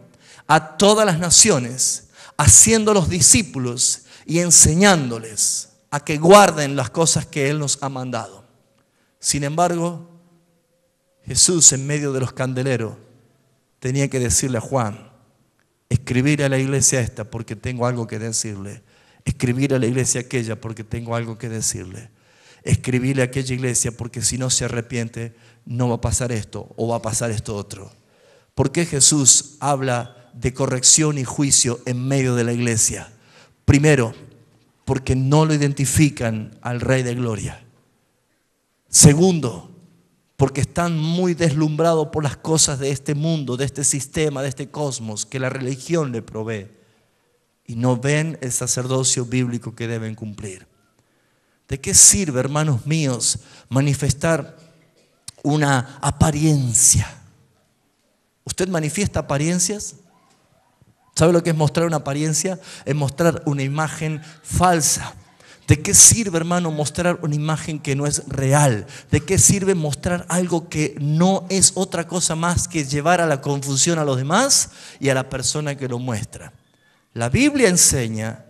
a todas las naciones, haciéndolos discípulos y enseñándoles a que guarden las cosas que Él nos ha mandado. Sin embargo, Jesús en medio de los candeleros tenía que decirle a Juan, escribir a la iglesia esta porque tengo algo que decirle. Escribir a la iglesia aquella porque tengo algo que decirle. Escribirle a aquella iglesia porque si no se arrepiente no va a pasar esto o va a pasar esto otro. ¿Por qué Jesús habla de corrección y juicio en medio de la iglesia? Primero, porque no lo identifican al Rey de Gloria. Segundo, porque están muy deslumbrados por las cosas de este mundo, de este sistema, de este cosmos que la religión le provee. Y no ven el sacerdocio bíblico que deben cumplir. ¿De qué sirve, hermanos míos, manifestar una apariencia? ¿Usted manifiesta apariencias? ¿Sabe lo que es mostrar una apariencia? Es mostrar una imagen falsa. ¿De qué sirve, hermano, mostrar una imagen que no es real? ¿De qué sirve mostrar algo que no es otra cosa más que llevar a la confusión a los demás y a la persona que lo muestra? La Biblia enseña,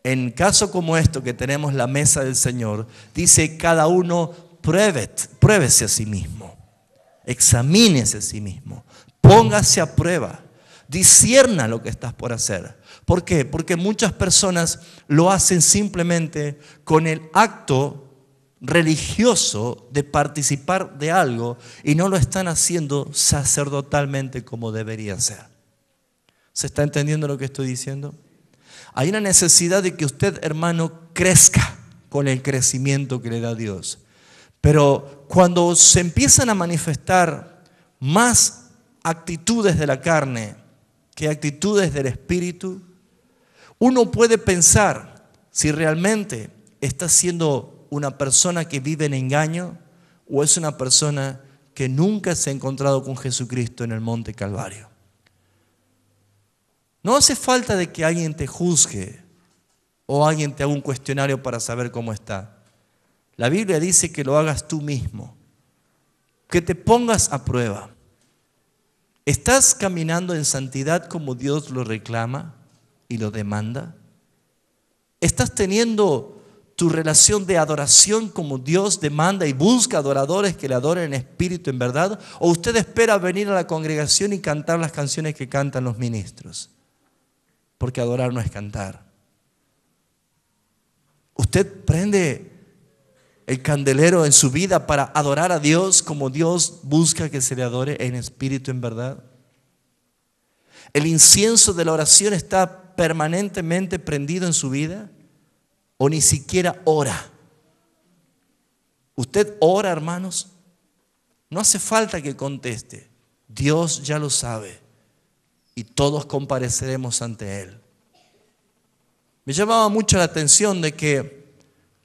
en caso como esto que tenemos la mesa del Señor, dice cada uno pruébese a sí mismo, examínese a sí mismo, póngase a prueba, discierna lo que estás por hacer. ¿Por qué? Porque muchas personas lo hacen simplemente con el acto religioso de participar de algo y no lo están haciendo sacerdotalmente como debería ser. ¿Se está entendiendo lo que estoy diciendo? Hay una necesidad de que usted, hermano, crezca con el crecimiento que le da Dios. Pero cuando se empiezan a manifestar más actitudes de la carne que actitudes del Espíritu, uno puede pensar si realmente está siendo una persona que vive en engaño o es una persona que nunca se ha encontrado con Jesucristo en el Monte Calvario. No hace falta de que alguien te juzgue o alguien te haga un cuestionario para saber cómo está. La Biblia dice que lo hagas tú mismo, que te pongas a prueba. ¿Estás caminando en santidad como Dios lo reclama y lo demanda? ¿Estás teniendo tu relación de adoración como Dios demanda y busca adoradores que le adoren en espíritu, en verdad? ¿O usted espera venir a la congregación y cantar las canciones que cantan los ministros? Porque adorar no es cantar. ¿Usted prende el candelero en su vida para adorar a Dios como Dios busca que se le adore en espíritu, en verdad? ¿El incienso de la oración está permanentemente prendido en su vida? ¿O ni siquiera ora? ¿Usted ora, hermanos? No hace falta que conteste. Dios ya lo sabe y todos compareceremos ante Él. Me llamaba mucho la atención de que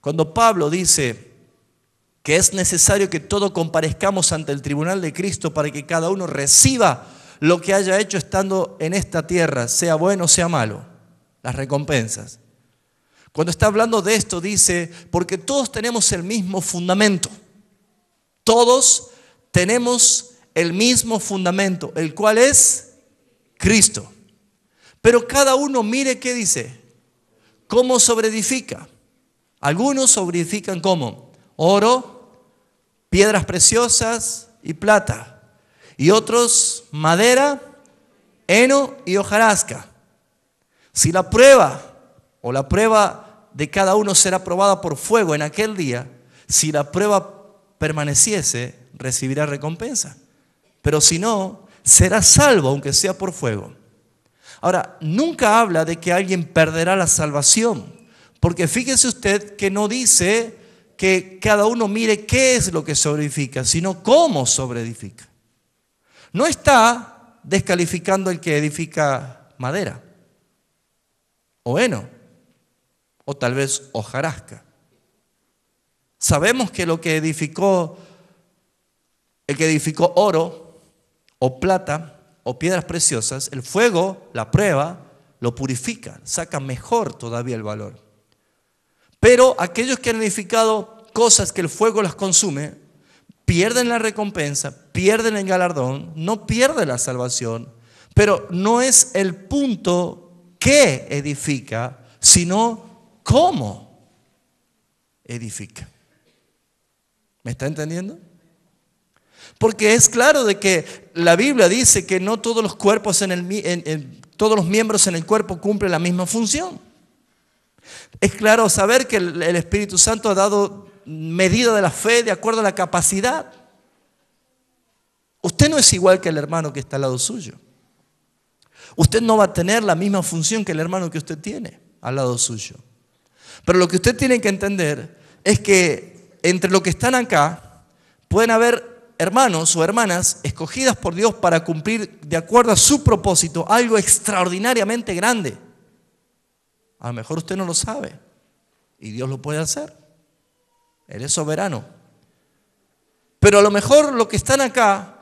cuando Pablo dice que es necesario que todos comparezcamos ante el tribunal de Cristo para que cada uno reciba lo que haya hecho estando en esta tierra, sea bueno o sea malo, las recompensas. Cuando está hablando de esto dice, porque todos tenemos el mismo fundamento. Todos tenemos el mismo fundamento, el cual es Cristo. Pero cada uno mire qué dice, cómo sobreedifica. Algunos sobreedifican como oro, piedras preciosas y plata. Y otros madera, heno y hojarasca. Si la prueba o la prueba de cada uno será probada por fuego en aquel día, si la prueba permaneciese, recibirá recompensa. Pero si no, será salvo aunque sea por fuego. Ahora, nunca habla de que alguien perderá la salvación, porque fíjese usted que no dice que cada uno mire qué es lo que sobreedifica, sino cómo sobreedifica. No está descalificando el que edifica madera, o heno, o tal vez hojarasca. Sabemos que el que edificó oro, o plata, o piedras preciosas, el fuego, la prueba, lo purifica, saca mejor todavía el valor. Pero aquellos que han edificado cosas que el fuego las consume, pierden la recompensa, pierden el galardón, no pierden la salvación, pero no es el punto que edifica, sino cómo edifica. ¿Me está entendiendo? Porque es claro de que la Biblia dice que no todos los cuerpos todos los miembros en el cuerpo cumplen la misma función. Es claro saber que el Espíritu Santo ha dado medida de la fe de acuerdo a la capacidad. Usted no es igual que el hermano que está al lado suyo. Usted no va a tener la misma función que el hermano que usted tiene al lado suyo. Pero lo que usted tiene que entender es que entre los que están acá pueden haber hermanos o hermanas escogidas por Dios para cumplir de acuerdo a su propósito algo extraordinariamente grande. A lo mejor usted no lo sabe y Dios lo puede hacer. Él es soberano. Pero a lo mejor los que están acá,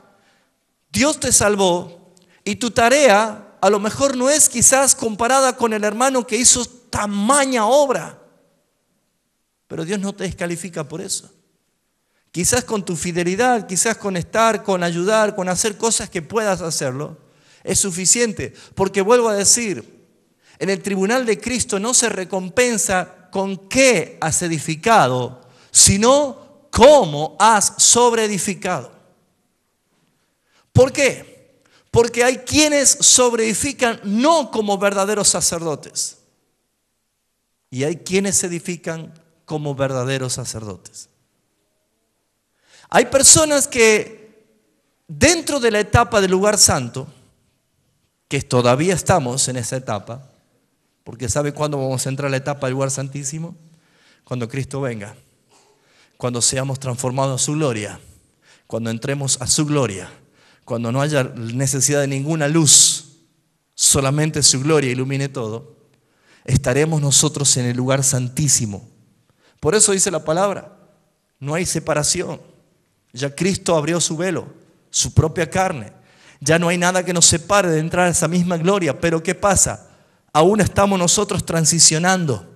Dios te salvó y tu tarea a lo mejor no es quizás comparada con el hermano que hizo tamaña obra. Pero Dios no te descalifica por eso. Quizás con tu fidelidad, quizás con estar, con ayudar, con hacer cosas que puedas hacerlo, es suficiente. Porque vuelvo a decir, en el tribunal de Cristo no se recompensa con qué has edificado, sino cómo has sobreedificado. ¿Por qué? Porque hay quienes sobreedifican no como verdaderos sacerdotes. Y hay quienes edifican como verdaderos sacerdotes. Hay personas que dentro de la etapa del lugar santo, que todavía estamos en esa etapa, porque ¿sabe cuándo vamos a entrar a la etapa del lugar santísimo? Cuando Cristo venga, cuando seamos transformados a su gloria, cuando entremos a su gloria, cuando no haya necesidad de ninguna luz, solamente su gloria ilumine todo, estaremos nosotros en el lugar santísimo. Por eso dice la palabra, no hay separación. Ya Cristo abrió su velo, su propia carne. Ya no hay nada que nos separe de entrar a esa misma gloria. Pero ¿qué pasa? Aún estamos nosotros transicionando.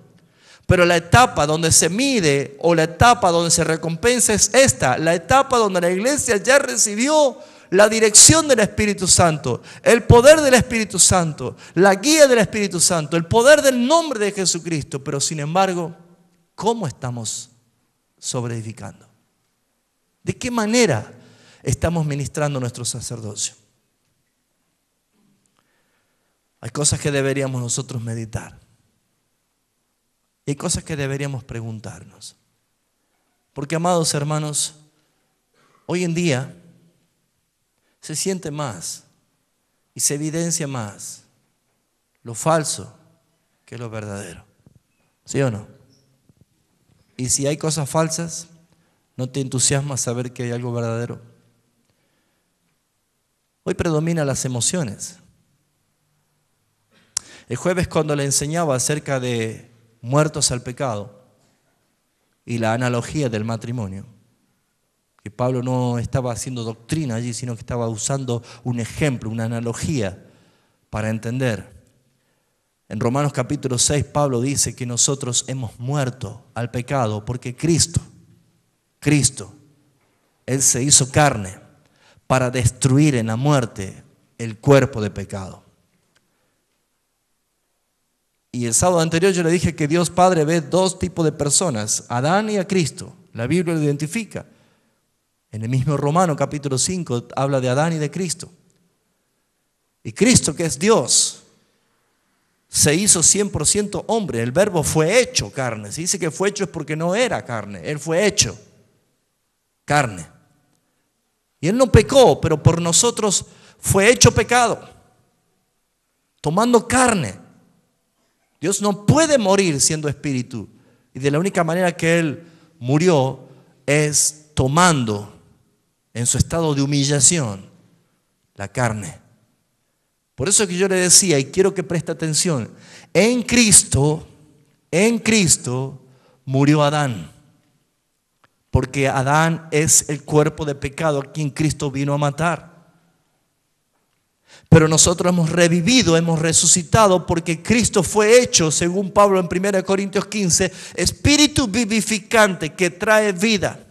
Pero la etapa donde se mide o la etapa donde se recompensa es esta. La etapa donde la iglesia ya recibió la dirección del Espíritu Santo, el poder del Espíritu Santo, la guía del Espíritu Santo, el poder del nombre de Jesucristo. Pero sin embargo, ¿cómo estamos sobreedificando? ¿De qué manera estamos ministrando nuestro sacerdocio? Hay cosas que deberíamos nosotros meditar. Y hay cosas que deberíamos preguntarnos. Porque, amados hermanos, hoy en día se siente más y se evidencia más lo falso que lo verdadero. ¿Sí o no? Y si hay cosas falsas, ¿no te entusiasma saber que hay algo verdadero? Hoy predominan las emociones. El jueves, cuando le enseñaba acerca de muertos al pecado y la analogía del matrimonio, que Pablo no estaba haciendo doctrina allí, sino que estaba usando un ejemplo, una analogía para entender. En Romanos capítulo 6, Pablo dice que nosotros hemos muerto al pecado porque Cristo, Él se hizo carne para destruir en la muerte el cuerpo de pecado. Y el sábado anterior yo le dije que Dios Padre ve dos tipos de personas, a Adán y a Cristo. La Biblia lo identifica. En el mismo Romano capítulo 5 habla de Adán y de Cristo. Y Cristo, que es Dios, se hizo 100% hombre. El verbo fue hecho carne. Se dice que fue hecho es porque no era carne. Él fue hecho carne. Y Él no pecó, pero por nosotros fue hecho pecado, tomando carne. Dios no puede morir siendo espíritu. Y de la única manera que Él murió es tomando en su estado de humillación la carne. Por eso que yo le decía, y quiero que preste atención, en Cristo murió Adán. Porque Adán es el cuerpo de pecado a quien Cristo vino a matar. Pero nosotros hemos revivido, hemos resucitado porque Cristo fue hecho, según Pablo en 1 Corintios 15, espíritu vivificante que trae vida.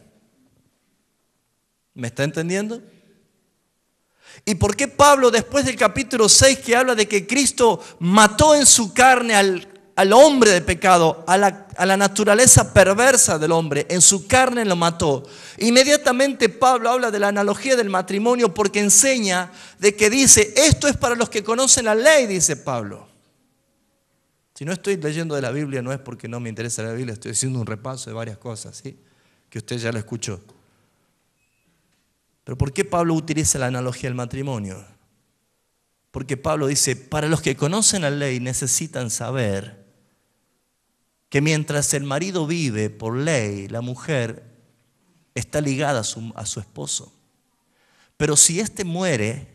¿Me está entendiendo? ¿Y por qué Pablo, después del capítulo 6, que habla de que Cristo mató en su carne al hombre de pecado, a la naturaleza perversa del hombre, en su carne lo mató? Inmediatamente Pablo habla de la analogía del matrimonio porque enseña de que dice, esto es para los que conocen la ley, dice Pablo. Si no estoy leyendo de la Biblia, no es porque no me interesa la Biblia, estoy haciendo un repaso de varias cosas, ¿sí? Que usted ya lo escuchó. Pero ¿por qué Pablo utiliza la analogía del matrimonio? Porque Pablo dice, para los que conocen la ley necesitan saber que mientras el marido vive por ley, la mujer está ligada a su esposo. Pero si éste muere,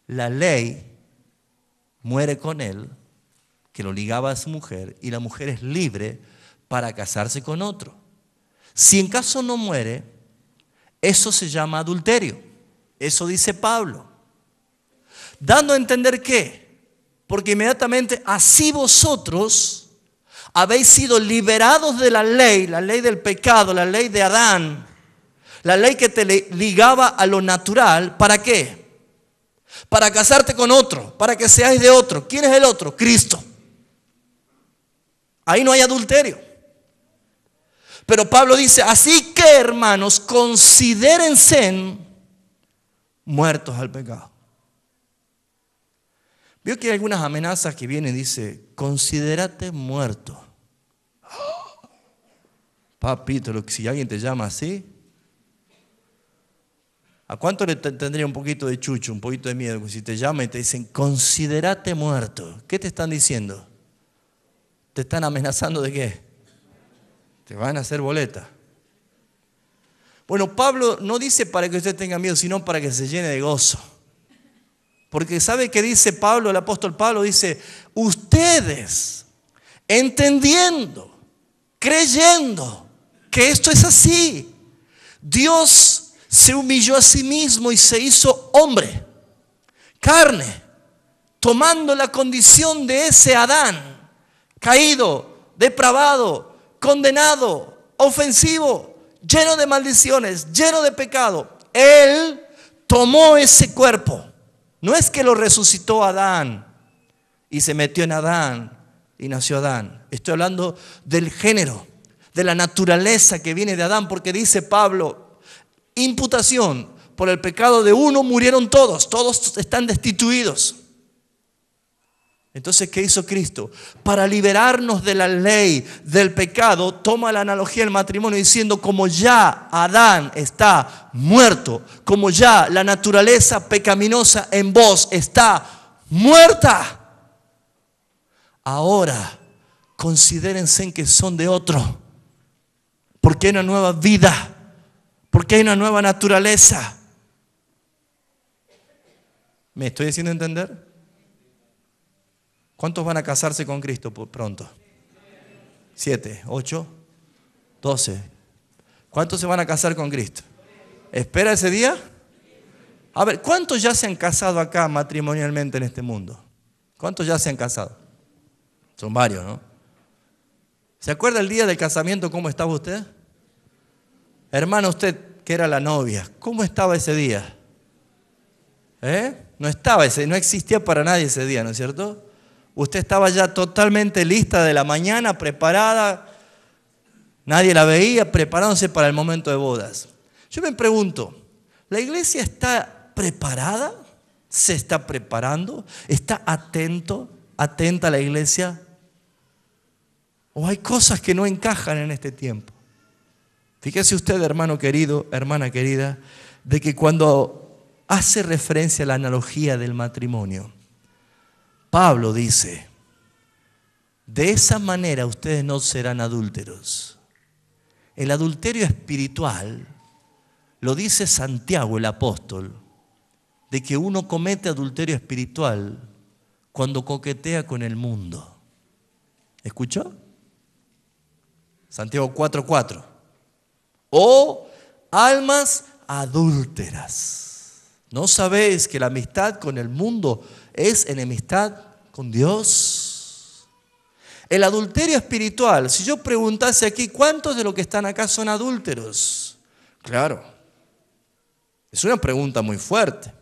la ley muere con él, que lo ligaba a su mujer, y la mujer es libre para casarse con otro. Si en caso no muere, eso se llama adulterio. Eso dice Pablo. Dando a entender que, porque inmediatamente así vosotros habéis sido liberados de la ley del pecado, la ley de Adán, la ley que te ligaba a lo natural. ¿Para qué? Para casarte con otro, para que seáis de otro. ¿Quién es el otro? Cristo. Ahí no hay adulterio. Pero Pablo dice, así que hermanos, considérense muertos al pecado. Vio que hay algunas amenazas que vienen y dice, considérate muerto. Papito, si alguien te llama así, ¿a cuánto le tendría un poquito de chucho, un poquito de miedo? Si te llaman y te dicen, considérate muerto. ¿Qué te están diciendo? ¿Te están amenazando de qué? Te van a hacer boleta. Bueno, Pablo no dice para que usted tenga miedo, sino para que se llene de gozo. Porque ¿sabe qué dice Pablo, el apóstol Pablo? Dice, ustedes, entendiendo, creyendo que esto es así, Dios se humilló a sí mismo y se hizo hombre, carne, tomando la condición de ese Adán, caído, depravado, condenado, ofensivo, lleno de maldiciones, lleno de pecado. Él tomó ese cuerpo. No es que lo resucitó Adán y se metió en Adán y nació Adán. Estoy hablando del género, de la naturaleza que viene de Adán, porque dice Pablo, imputación, por el pecado de uno murieron todos, todos están destituidos. Entonces, ¿qué hizo Cristo? Para liberarnos de la ley del pecado, toma la analogía del matrimonio diciendo, como ya Adán está muerto, como ya la naturaleza pecaminosa en vos está muerta, ahora considérense que son de otro, porque hay una nueva vida, porque hay una nueva naturaleza. ¿Me estoy haciendo entender? ¿Cuántos van a casarse con Cristo pronto? 7, 8, 12. ¿Cuántos se van a casar con Cristo? ¿Espera ese día? A ver, ¿cuántos ya se han casado acá matrimonialmente en este mundo? ¿Cuántos ya se han casado? Son varios, ¿no? ¿Se acuerda el día del casamiento cómo estaba usted? Hermano, usted que era la novia, ¿cómo estaba ese día? No existía para nadie ese día, ¿no es cierto? Usted estaba ya totalmente lista de la mañana, preparada. Nadie la veía, preparándose para el momento de bodas. Yo me pregunto, ¿la iglesia está preparada? ¿Se está preparando? ¿Está atenta la iglesia? ¿O hay cosas que no encajan en este tiempo? Fíjese usted, hermano querido, hermana querida, de que cuando hace referencia a la analogía del matrimonio, Pablo dice, de esa manera ustedes no serán adúlteros. El adulterio espiritual, lo dice Santiago el apóstol, de que uno comete adulterio espiritual cuando coquetea con el mundo. ¿Escuchó? Santiago 4:4. O almas adúlteras. ¿No sabéis que la amistad con el mundo es enemistad con Dios? El adulterio espiritual, si yo preguntase aquí, ¿cuántos de los que están acá son adúlteros? Claro, es una pregunta muy fuerte.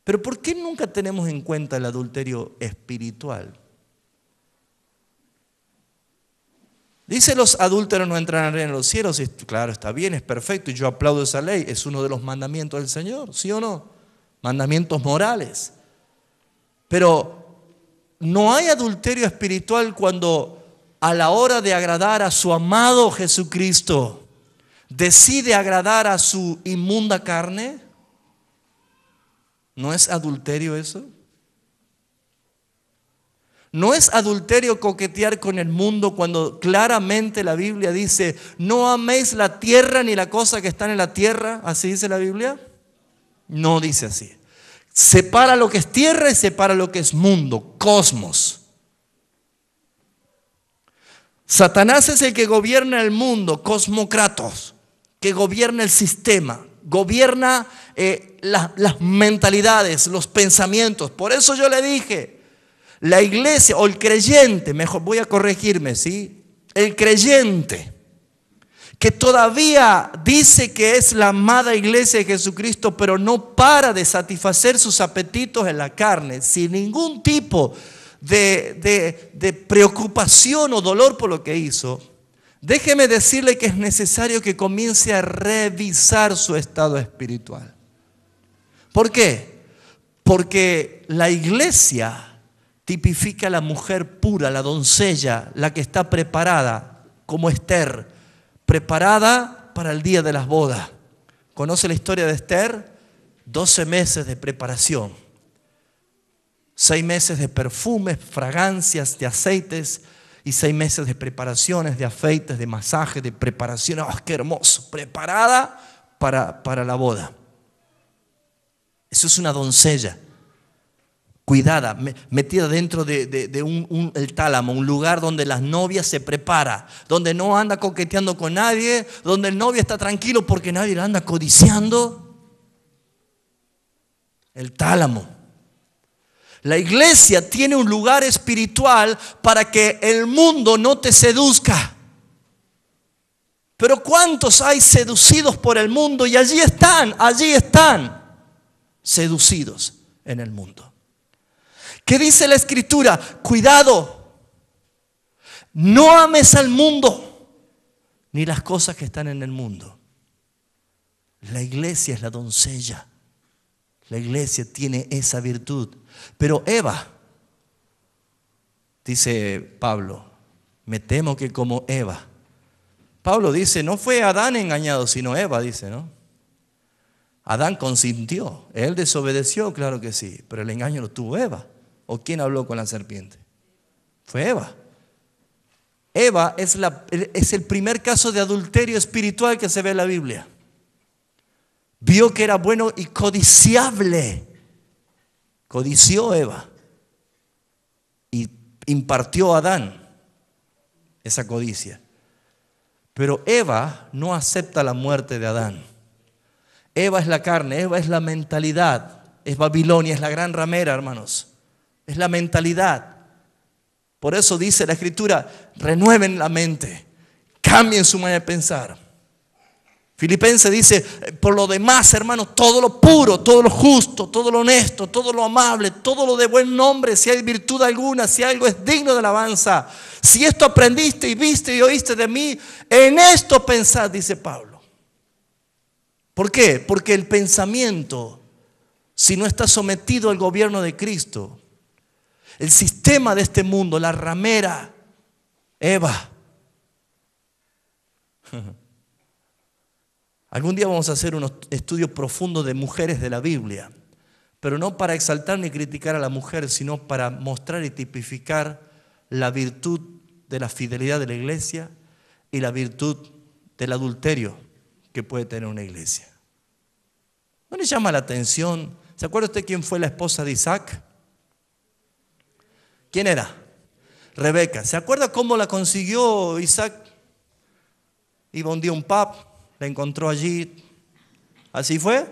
Pero ¿por qué nunca tenemos en cuenta el adulterio espiritual? Dice, los adúlteros no entrarán al reino de los cielos. Y claro, está bien, es perfecto y yo aplaudo esa ley. Es uno de los mandamientos del Señor, ¿sí o no? Mandamientos morales. Pero no hay adulterio espiritual cuando a la hora de agradar a su amado Jesucristo decide agradar a su inmunda carne. ¿No es adulterio eso? ¿No es adulterio coquetear con el mundo cuando claramente la Biblia dice, no améis la tierra ni la cosa que están en la tierra? ¿Así dice la Biblia? No dice así. Separa lo que es tierra y separa lo que es mundo, cosmos. Satanás es el que gobierna el mundo, cosmocratos, que gobierna el sistema, gobierna las mentalidades, los pensamientos. Por eso yo le dije, la iglesia o el creyente, mejor voy a corregirme, ¿sí? El creyente que todavía dice que es la amada iglesia de Jesucristo, pero no para de satisfacer sus apetitos en la carne, sin ningún tipo de preocupación o dolor por lo que hizo, déjeme decirle que es necesario que comience a revisar su estado espiritual. ¿Por qué? Porque la iglesia tipifica a la mujer pura, la doncella, la que está preparada, como Esther, preparada para el día de las bodas. ¿Conoce la historia de Esther? 12 meses de preparación. 6 meses de perfumes, fragancias, de aceites, y 6 meses de preparaciones, de afeites, de masajes, de preparación. ¡Oh, qué hermoso! Preparada para la boda. Eso es una doncella, cuidada, metida dentro de el tálamo, un lugar donde las novias se prepara, donde no anda coqueteando con nadie, donde el novio está tranquilo porque nadie la anda codiciando. El tálamo. La iglesia tiene un lugar espiritual para que el mundo no te seduzca. Pero ¿cuántos hay seducidos por el mundo? Y allí están, seducidos en el mundo. ¿Qué dice la Escritura? Cuidado, no ames al mundo, ni las cosas que están en el mundo. La iglesia es la doncella. La iglesia tiene esa virtud. Pero Eva, dice Pablo, me temo que como Eva. Pablo dice, no fue Adán engañado, sino Eva, dice, ¿no? Adán consintió, él desobedeció, claro que sí, pero el engaño lo tuvo Eva. ¿O quién habló con la serpiente? Fue Eva. Eva es el primer caso de adulterio espiritual que se ve en la Biblia. Vio que era bueno y codiciable. Codició Eva y impartió a Adán esa codicia. Pero Eva no acepta la muerte de Adán. Eva es la carne, Eva es la mentalidad, es Babilonia, es la gran ramera, hermanos. Es la mentalidad. Por eso dice la Escritura, renueven la mente, cambien su manera de pensar. Filipenses dice, por lo demás, hermanos, todo lo puro, todo lo justo, todo lo honesto, todo lo amable, todo lo de buen nombre, si hay virtud alguna, si algo es digno de alabanza, si esto aprendiste y viste y oíste de mí, en esto pensad, dice Pablo. ¿Por qué? Porque el pensamiento, si no está sometido al gobierno de Cristo, el sistema de este mundo, la ramera, Eva. Algún día vamos a hacer unos estudios profundos de mujeres de la Biblia, pero no para exaltar ni criticar a la mujer, sino para mostrar y tipificar la virtud de la fidelidad de la iglesia y la virtud del adulterio que puede tener una iglesia. ¿No le llama la atención? ¿Se acuerda usted quién fue la esposa de Isaac? ¿Quién era? Rebeca. ¿Se acuerda cómo la consiguió Isaac? Iba un día a un pub, la encontró allí. ¿Así fue?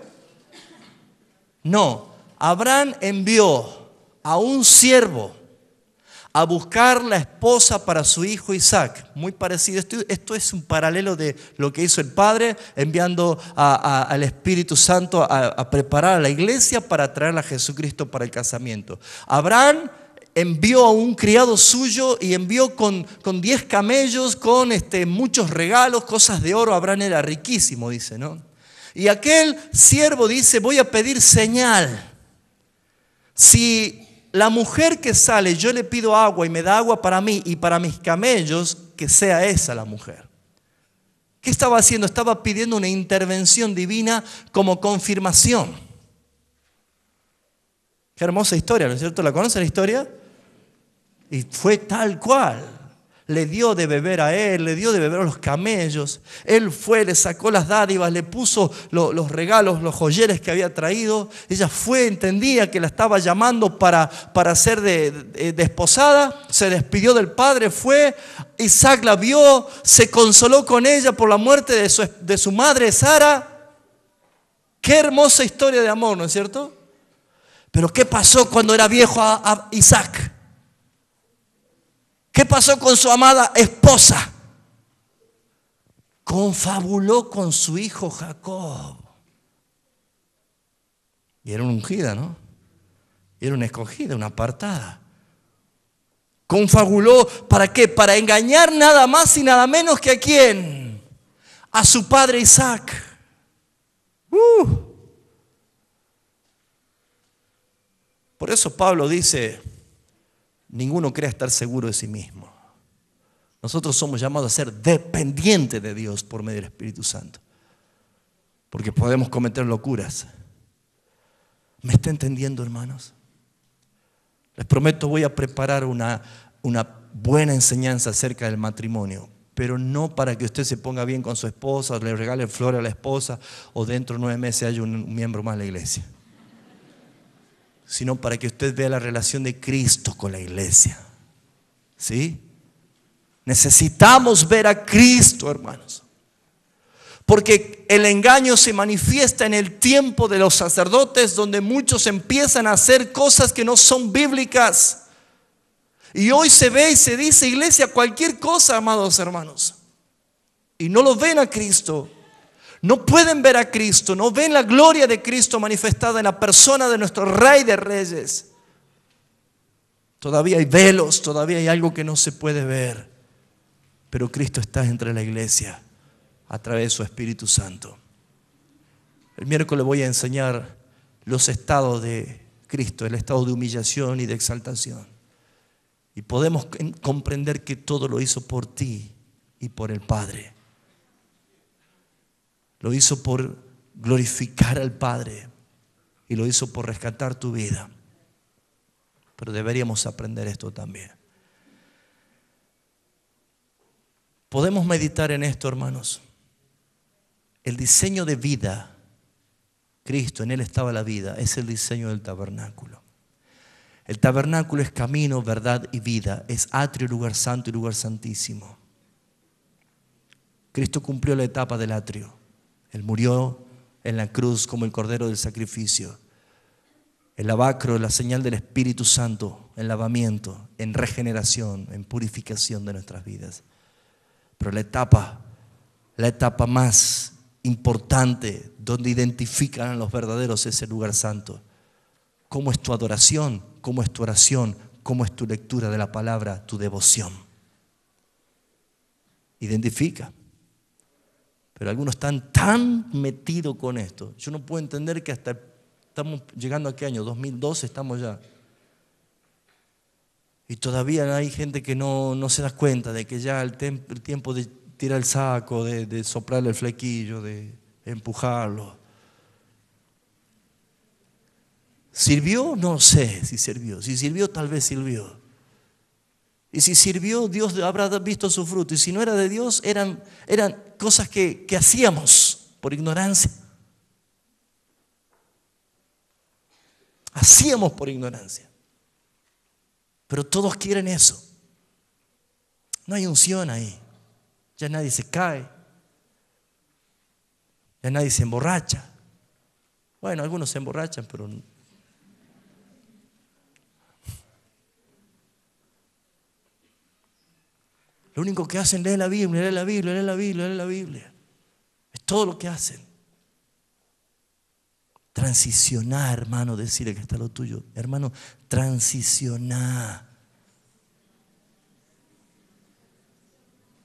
No. Abraham envió a un siervo a buscar la esposa para su hijo Isaac. Muy parecido. Esto es un paralelo de lo que hizo el Padre, enviando al Espíritu Santo a preparar a la iglesia para traerla a Jesucristo para el casamiento. Abraham envió a un criado suyo y envió con 10 camellos, con muchos regalos, cosas de oro. Abraham era riquísimo, dice, ¿no? Y aquel siervo dice, voy a pedir señal. Si la mujer que sale, yo le pido agua y me da agua para mí y para mis camellos, que sea esa la mujer. ¿Qué estaba haciendo? Estaba pidiendo una intervención divina como confirmación. Qué hermosa historia, ¿no es cierto? ¿La conoce la historia? Y fue tal cual. le dio de beber a él, le dio de beber a los camellos. Él fue, le sacó las dádivas, le puso los regalos, los joyeles que había traído. Ella fue, entendía que la estaba llamando para ser desposada. Se despidió del padre, fue. Isaac la vio, se consoló con ella por la muerte de su madre Sara. Qué hermosa historia de amor, ¿no es cierto? Pero ¿qué pasó cuando era viejo a Isaac? ¿Qué pasó con su amada esposa? Confabuló con su hijo Jacob. Y era una ungida, ¿no? Y era una escogida, una apartada. Confabuló, ¿para qué? Para engañar nada más y nada menos que ¿a quién? A su padre Isaac. Por eso Pablo dice, ninguno crea estar seguro de sí mismo. Nosotros somos llamados a ser dependientes de Dios por medio del Espíritu Santo. Porque podemos cometer locuras. ¿Me está entendiendo, hermanos? Les prometo, voy a preparar una buena enseñanza acerca del matrimonio. Pero no para que usted se ponga bien con su esposa, le regale flores a la esposa o dentro de 9 meses haya un miembro más en la iglesia. Sino para que usted vea la relación de Cristo con la iglesia. ¿Sí? Necesitamos ver a Cristo, hermanos. Porque el engaño se manifiesta en el tiempo de los sacerdotes, donde muchos empiezan a hacer cosas que no son bíblicas. Y hoy se ve y se dice, iglesia, cualquier cosa, amados hermanos. Y no lo ven a Cristo. No pueden ver a Cristo, no ven la gloria de Cristo manifestada en la persona de nuestro Rey de Reyes. Todavía hay velos, todavía hay algo que no se puede ver. Pero Cristo está entre la iglesia a través de su Espíritu Santo. El miércoles voy a enseñar los estados de Cristo, el estado de humillación y de exaltación. Y podemos comprender que todo lo hizo por ti y por el Padre. Lo hizo por glorificar al Padre y lo hizo por rescatar tu vida. Pero deberíamos aprender esto también. Podemos meditar en esto, hermanos. El diseño de vida, Cristo, en Él estaba la vida, es el diseño del tabernáculo. El tabernáculo es camino, verdad y vida. Es atrio, lugar santo y lugar santísimo. Cristo cumplió la etapa del atrio. Él murió en la cruz como el cordero del sacrificio. El lavacro, la señal del Espíritu Santo, en lavamiento, en regeneración, en purificación de nuestras vidas. Pero la etapa más importante, donde identifican a los verdaderos, es el lugar santo. ¿Cómo es tu adoración? ¿Cómo es tu oración? ¿Cómo es tu lectura de la palabra? Tu devoción. Identifica. Pero algunos están tan metidos con esto. Yo no puedo entender que hasta estamos llegando a qué año, 2012 estamos ya. Y todavía hay gente que no se da cuenta de que ya el tiempo de tirar el saco, de soplarle el flequillo, de empujarlo. ¿Sirvió? No sé si sirvió. Si sirvió, tal vez sirvió. Y si sirvió, Dios habrá visto su fruto. Y si no era de Dios, eran cosas que hacíamos por ignorancia. Hacíamos por ignorancia. Pero todos quieren eso. No hay unción ahí. Ya nadie se cae. Ya nadie se emborracha. Bueno, algunos se emborrachan, pero lo único que hacen es leer la Biblia, leer la Biblia, leer la Biblia, leer la Biblia. Es todo lo que hacen. Transicionar, hermano, decirle que está lo tuyo. Hermano, transicionar.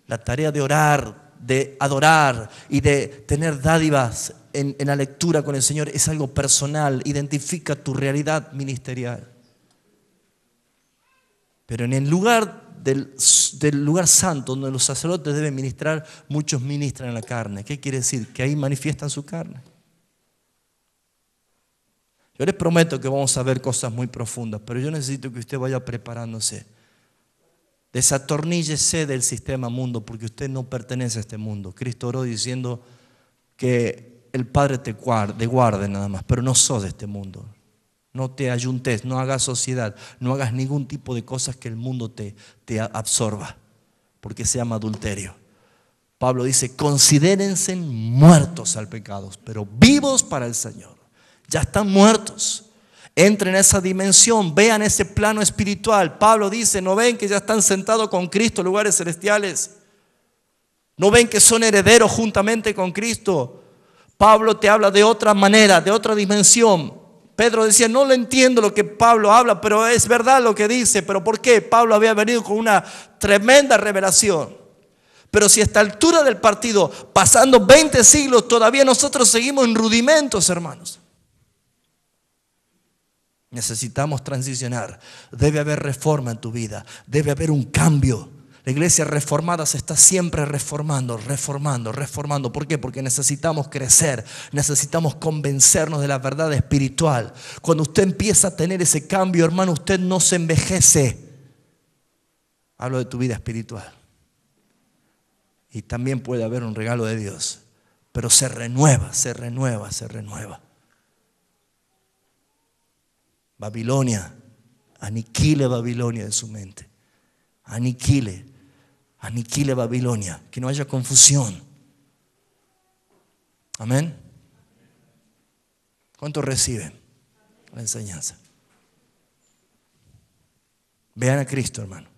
La tarea de orar, de adorar y de tener dádivas en la lectura con el Señor es algo personal. Identifica tu realidad ministerial. Pero en el lugar del lugar santo donde los sacerdotes deben ministrar, muchos ministran en la carne. ¿Qué quiere decir? Que ahí manifiestan su carne. Yo les prometo que vamos a ver cosas muy profundas, pero yo necesito que usted vaya preparándose. Desatorníllese del sistema mundo, porque usted no pertenece a este mundo. Cristo oró diciendo que el Padre te guarde nada más, pero no sos de este mundo. No te ayuntes, no hagas sociedad, no hagas ningún tipo de cosas que el mundo te absorba, porque se llama adulterio. Pablo dice, considérense muertos al pecado, pero vivos para el Señor. Ya están muertos. Entren en esa dimensión, vean ese plano espiritual. Pablo dice, ¿no ven que ya están sentados con Cristo en lugares celestiales? ¿No ven que son herederos juntamente con Cristo? Pablo te habla de otra manera, de otra dimensión. Pedro decía, no lo entiendo lo que Pablo habla, pero es verdad lo que dice. ¿Pero por qué? Pablo había venido con una tremenda revelación. Pero si a esta altura del partido, pasando 20 siglos, todavía nosotros seguimos en rudimentos, hermanos. Necesitamos transicionar. Debe haber reforma en tu vida. Debe haber un cambio. La iglesia reformada se está siempre reformando. ¿Por qué? Porque necesitamos crecer. Necesitamos convencernos de la verdad espiritual. Cuando usted empieza a tener ese cambio, hermano, usted no se envejece. Hablo de tu vida espiritual. Y también puede haber un regalo de Dios. Pero se renueva. Babilonia, aniquile Babilonia de su mente. Aniquile Babilonia, que no haya confusión. Amén. ¿Cuántos reciben la enseñanza? Vean a Cristo, hermano.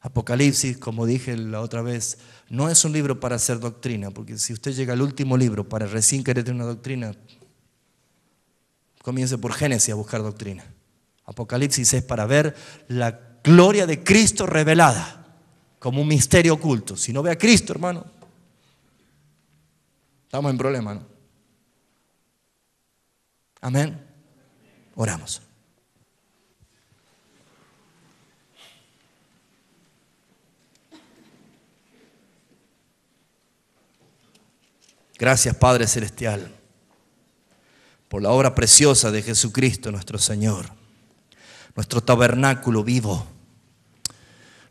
Apocalipsis, como dije la otra vez, no es un libro para hacer doctrina, porque si usted llega al último libro para recién querer tener una doctrina, comience por Génesis a buscar doctrina. Apocalipsis es para ver la gloria de Cristo revelada como un misterio oculto. Si no ve a Cristo, hermano, estamos en problema, ¿no? Amén. Oramos. Gracias, Padre Celestial, por la obra preciosa de Jesucristo nuestro Señor, nuestro tabernáculo vivo,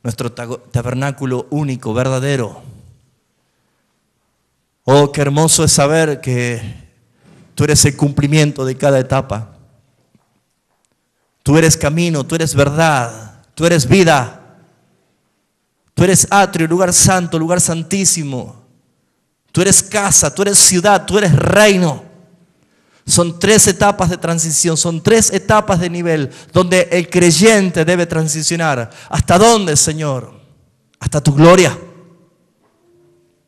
nuestro tabernáculo único, verdadero. Oh, qué hermoso es saber que tú eres el cumplimiento de cada etapa. Tú eres camino, tú eres verdad, tú eres vida, tú eres atrio, lugar santo, lugar santísimo. Tú eres casa, tú eres ciudad, tú eres reino. Son 3 etapas de transición, son 3 etapas de nivel donde el creyente debe transicionar. ¿Hasta dónde, Señor? Hasta tu gloria.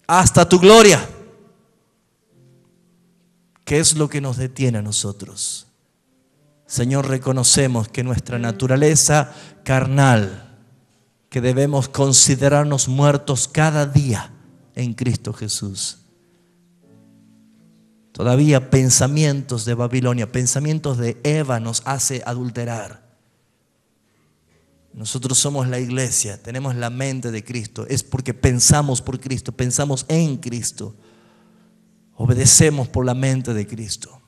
Hasta tu gloria. ¿Qué es lo que nos detiene a nosotros? Señor, reconocemos que nuestra naturaleza carnal, que debemos considerarnos muertos cada día en Cristo Jesús. Todavía pensamientos de Babilonia, pensamientos de Eva nos hace adulterar. Nosotros somos la iglesia, tenemos la mente de Cristo. Es porque pensamos por Cristo, pensamos en Cristo. Obedecemos por la mente de Cristo.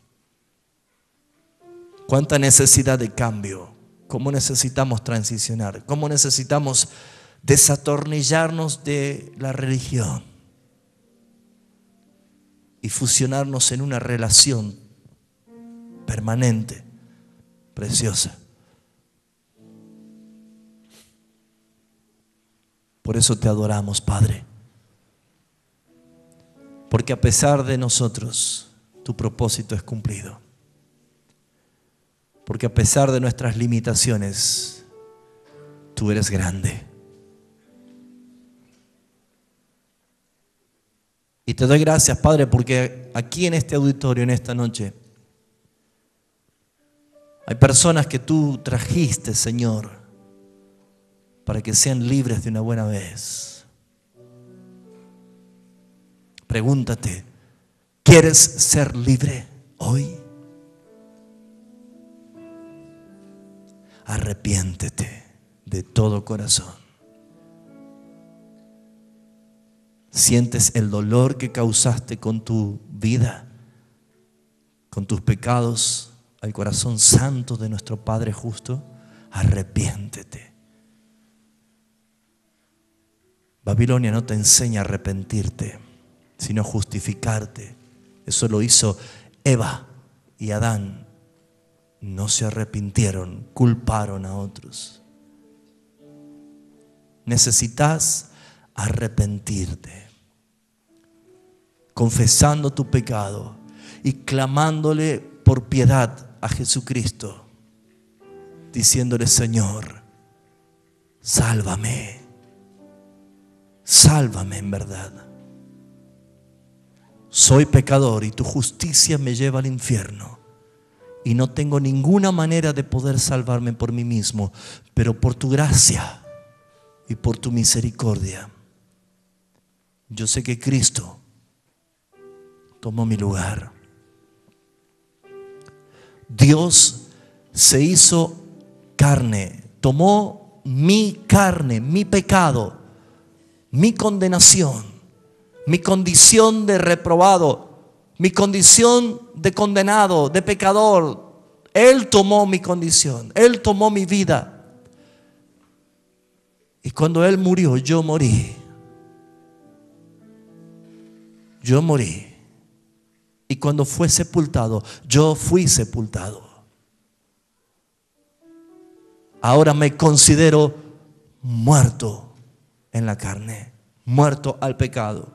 Cuánta necesidad de cambio, cómo necesitamos transicionar, cómo necesitamos desatornillarnos de la religión y fusionarnos en una relación permanente, preciosa. Por eso te adoramos, Padre. Porque a pesar de nosotros, tu propósito es cumplido. Porque a pesar de nuestras limitaciones, tú eres grande. Y te doy gracias, Padre, porque aquí en este auditorio, en esta noche, hay personas que tú trajiste, Señor, para que sean libres de una buena vez. Pregúntate, ¿quieres ser libre hoy? Arrepiéntete de todo corazón. ¿Sientes el dolor que causaste con tu vida, con tus pecados, al corazón santo de nuestro Padre justo? Arrepiéntete. Babilonia no te enseña a arrepentirte, sino a justificarte. Eso lo hizo Eva y Adán. No se arrepintieron, culparon a otros. Necesitas arrepentirte, confesando tu pecado y clamándole por piedad a Jesucristo, diciéndole: Señor, sálvame, sálvame en verdad. Soy pecador y tu justicia me lleva al infierno y no tengo ninguna manera de poder salvarme por mí mismo, pero por tu gracia y por tu misericordia, yo sé que Cristo tomó mi lugar. Dios se hizo carne, tomó mi carne, mi pecado, mi condenación, mi condición de reprobado, mi condición de condenado, de pecador. Él tomó mi condición, Él tomó mi vida. Y cuando Él murió, yo morí. Yo morí. Y cuando fue sepultado, yo fui sepultado. Ahora me considero muerto en la carne, muerto al pecado,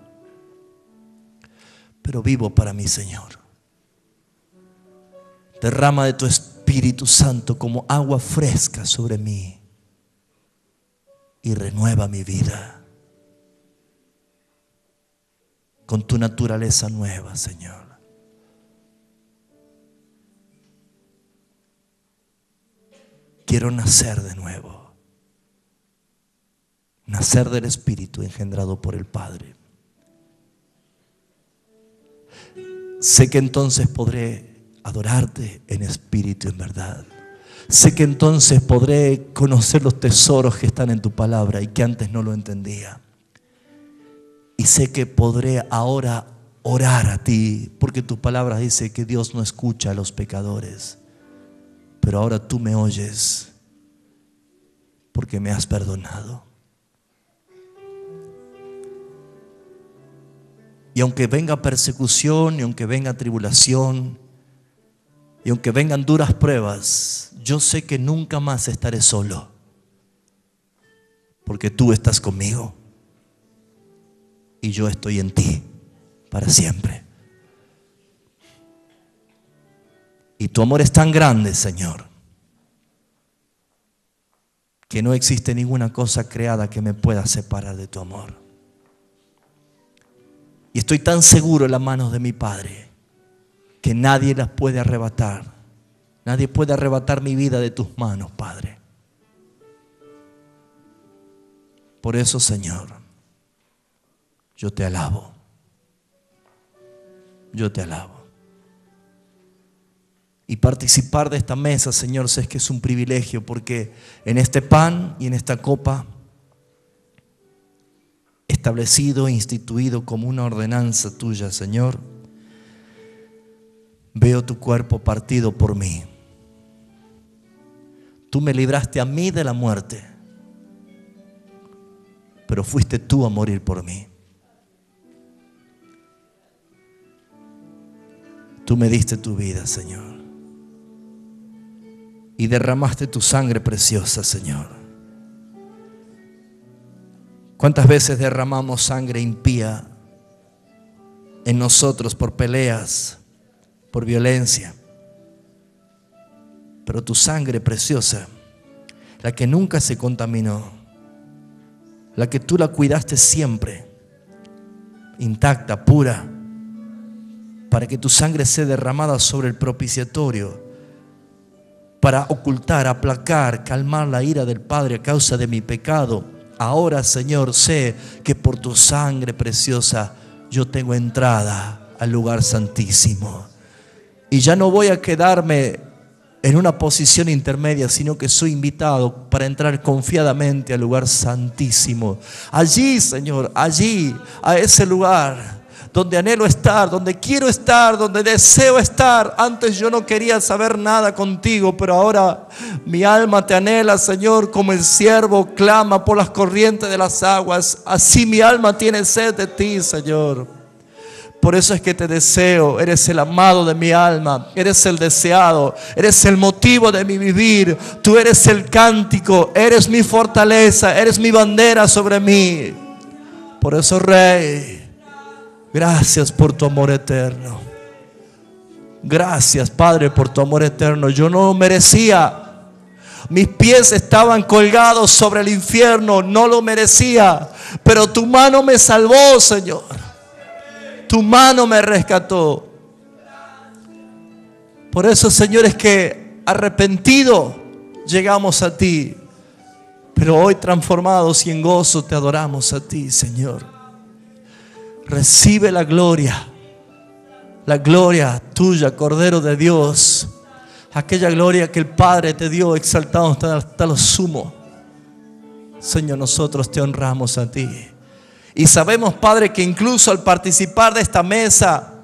pero vivo para mi Señor. Derrama de tu Espíritu Santo como agua fresca sobre mí y renueva mi vida con tu naturaleza nueva, Señor. Quiero nacer de nuevo, nacer del Espíritu engendrado por el Padre. Sé que entonces podré adorarte en espíritu y en verdad. Sé que entonces podré conocer los tesoros que están en tu palabra y que antes no lo entendía. Y sé que podré ahora orar a ti, porque tu palabra dice que Dios no escucha a los pecadores. Pero ahora tú me oyes porque me has perdonado. Y aunque venga persecución, y aunque venga tribulación, y aunque vengan duras pruebas, yo sé que nunca más estaré solo, porque tú estás conmigo y yo estoy en ti para siempre. Y tu amor es tan grande, Señor, que no existe ninguna cosa creada que me pueda separar de tu amor. Y estoy tan seguro en las manos de mi Padre que nadie las puede arrebatar. Nadie puede arrebatar mi vida de tus manos, Padre. Por eso, Señor, yo te alabo. Yo te alabo. Y participar de esta mesa, Señor, sé que es un privilegio, porque en este pan y en esta copa, establecido e instituido como una ordenanza tuya, Señor, veo tu cuerpo partido por mí. Tú me libraste a mí de la muerte, pero fuiste tú a morir por mí. Tú me diste tu vida, Señor, y derramaste tu sangre preciosa, Señor. ¿Cuántas veces derramamos sangre impía en nosotros por peleas, por violencia? Pero tu sangre preciosa, la que nunca se contaminó, la que tú la cuidaste siempre, intacta, pura, para que tu sangre sea derramada sobre el propiciatorio, para ocultar, aplacar, calmar la ira del Padre a causa de mi pecado. Ahora, Señor, sé que por tu sangre preciosa yo tengo entrada al lugar santísimo. Y ya no voy a quedarme en una posición intermedia, sino que soy invitado para entrar confiadamente al lugar santísimo. Allí, Señor, allí, a ese lugar donde anhelo estar, donde quiero estar, donde deseo estar. Antes yo no quería saber nada contigo, pero ahora mi alma te anhela, Señor, como el ciervo clama por las corrientes de las aguas. Así mi alma tiene sed de ti, Señor. Por eso es que te deseo. Eres el amado de mi alma, eres el deseado, eres el motivo de mi vivir. Tú eres el cántico, eres mi fortaleza, eres mi bandera sobre mí. Por eso, Rey, gracias por tu amor eterno. Gracias, Padre, por tu amor eterno. Yo no lo merecía. Mis pies estaban colgados sobre el infierno, no lo merecía, pero tu mano me salvó, Señor. Tu mano me rescató. Por eso, Señor, es que arrepentido llegamos a ti, pero hoy transformados y en gozo te adoramos a ti, Señor. Recibe la gloria tuya, Cordero de Dios. Aquella gloria que el Padre te dio exaltado hasta lo sumo. Señor, nosotros te honramos a ti. Y sabemos, Padre, que incluso al participar de esta mesa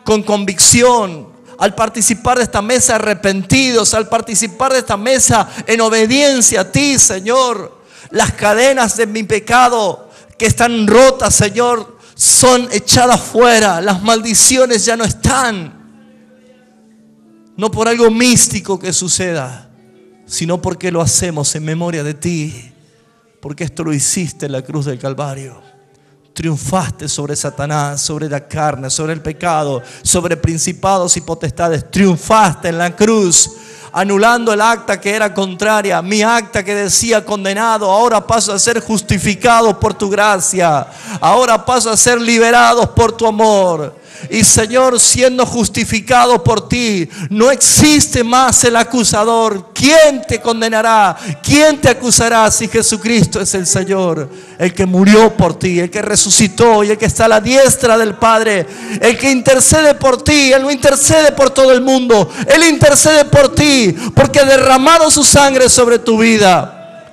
con convicción, al participar de esta mesa arrepentidos, al participar de esta mesa en obediencia a ti, Señor, las cadenas de mi pecado que están rotas, Señor, son echadas fuera. Las maldiciones ya no están. No por algo místico que suceda, sino porque lo hacemos en memoria de ti. Porque esto lo hiciste en la cruz del Calvario. Triunfaste sobre Satanás, sobre la carne, sobre el pecado, sobre principados y potestades. Triunfaste en la cruz, anulando el acta que era contraria. Mi acta que decía condenado, ahora paso a ser justificado por tu gracia. Ahora paso a ser liberados por tu amor. Y, Señor, siendo justificado por ti, no existe más el acusador. ¿Quién te condenará? ¿Quién te acusará si Jesucristo es el Señor? El que murió por ti, el que resucitó y el que está a la diestra del Padre. El que intercede por ti. Él no intercede por todo el mundo. Él intercede por ti porque ha derramado su sangre sobre tu vida.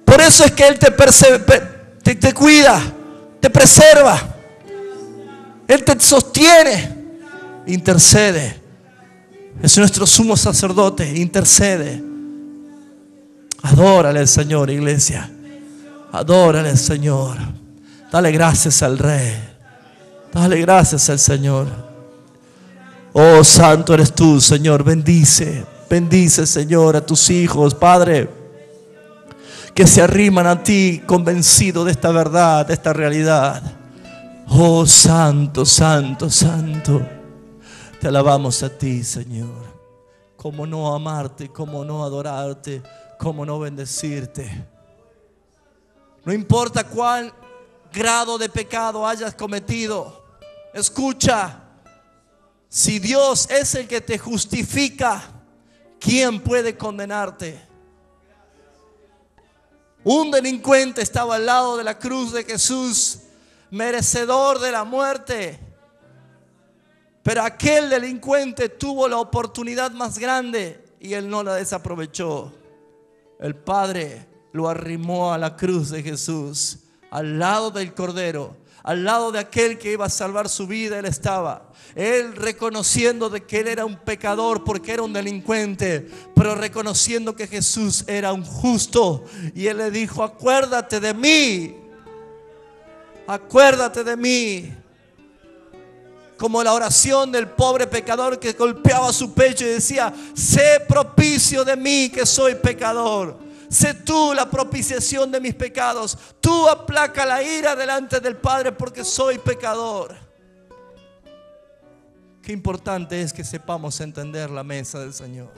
Por eso es que Él te cuida, te preserva. Él te sostiene, intercede. Es nuestro sumo sacerdote, intercede. Adórale al Señor, iglesia. Adórale al Señor. Dale gracias al Rey. Dale gracias al Señor. Oh, santo eres tú, Señor. Bendice, Señor, a tus hijos, Padre, que se arriman a ti convencidos de esta verdad, de esta realidad. Oh, santo, santo, santo. Te alabamos a ti, Señor. Cómo no amarte, cómo no adorarte, cómo no bendecirte. No importa cuál grado de pecado hayas cometido. Escucha, si Dios es el que te justifica, ¿quién puede condenarte? Un delincuente estaba al lado de la cruz de Jesús, merecedor de la muerte. Pero aquel delincuente tuvo la oportunidad más grande y él no la desaprovechó. El Padre lo arrimó a la cruz de Jesús, al lado del Cordero, al lado de aquel que iba a salvar su vida. Él estaba, él reconociendo de que él era un pecador porque era un delincuente, pero reconociendo que Jesús era un justo. Y él le dijo: acuérdate de mí. Acuérdate de mí. Como la oración del pobre pecador que golpeaba su pecho y decía: sé propicio de mí que soy pecador. Sé tú la propiciación de mis pecados. Tú aplaca la ira delante del Padre porque soy pecador. Qué importante es que sepamos entender la mesa del Señor.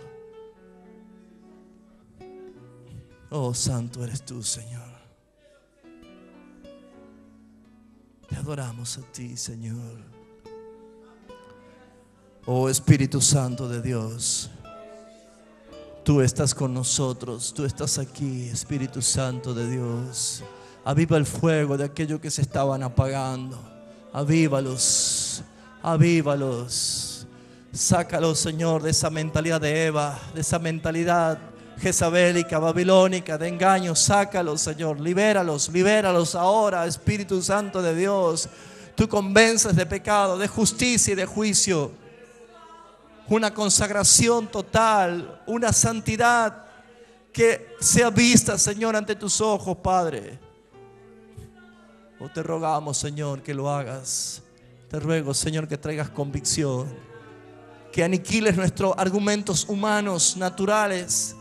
Oh, santo eres tú, Señor. Te adoramos a ti, Señor. Oh, Espíritu Santo de Dios, tú estás con nosotros, tú estás aquí, Espíritu Santo de Dios. Aviva el fuego de aquello que se estaban apagando. Avívalos, avívalos. Sácalos, Señor, de esa mentalidad de Eva, de esa mentalidad jezabélica, babilónica, de engaño. Sácalos, Señor, libéralos, libéralos ahora, Espíritu Santo de Dios. Tú convences de pecado, de justicia y de juicio. Una consagración total, una santidad que sea vista, Señor, ante tus ojos, Padre. Oh, te rogamos, Señor, que lo hagas. Te ruego, Señor, que traigas convicción, que aniquiles nuestros argumentos humanos, naturales.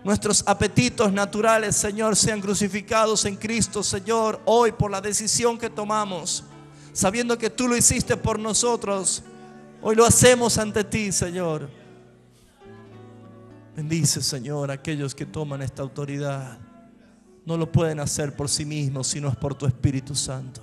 Nuestros apetitos naturales, Señor, sean crucificados en Cristo, Señor, hoy por la decisión que tomamos, sabiendo que tú lo hiciste por nosotros. Hoy lo hacemos ante ti, Señor. Bendice, Señor, a aquellos que toman esta autoridad. No lo pueden hacer por sí mismos, sino es por tu Espíritu Santo.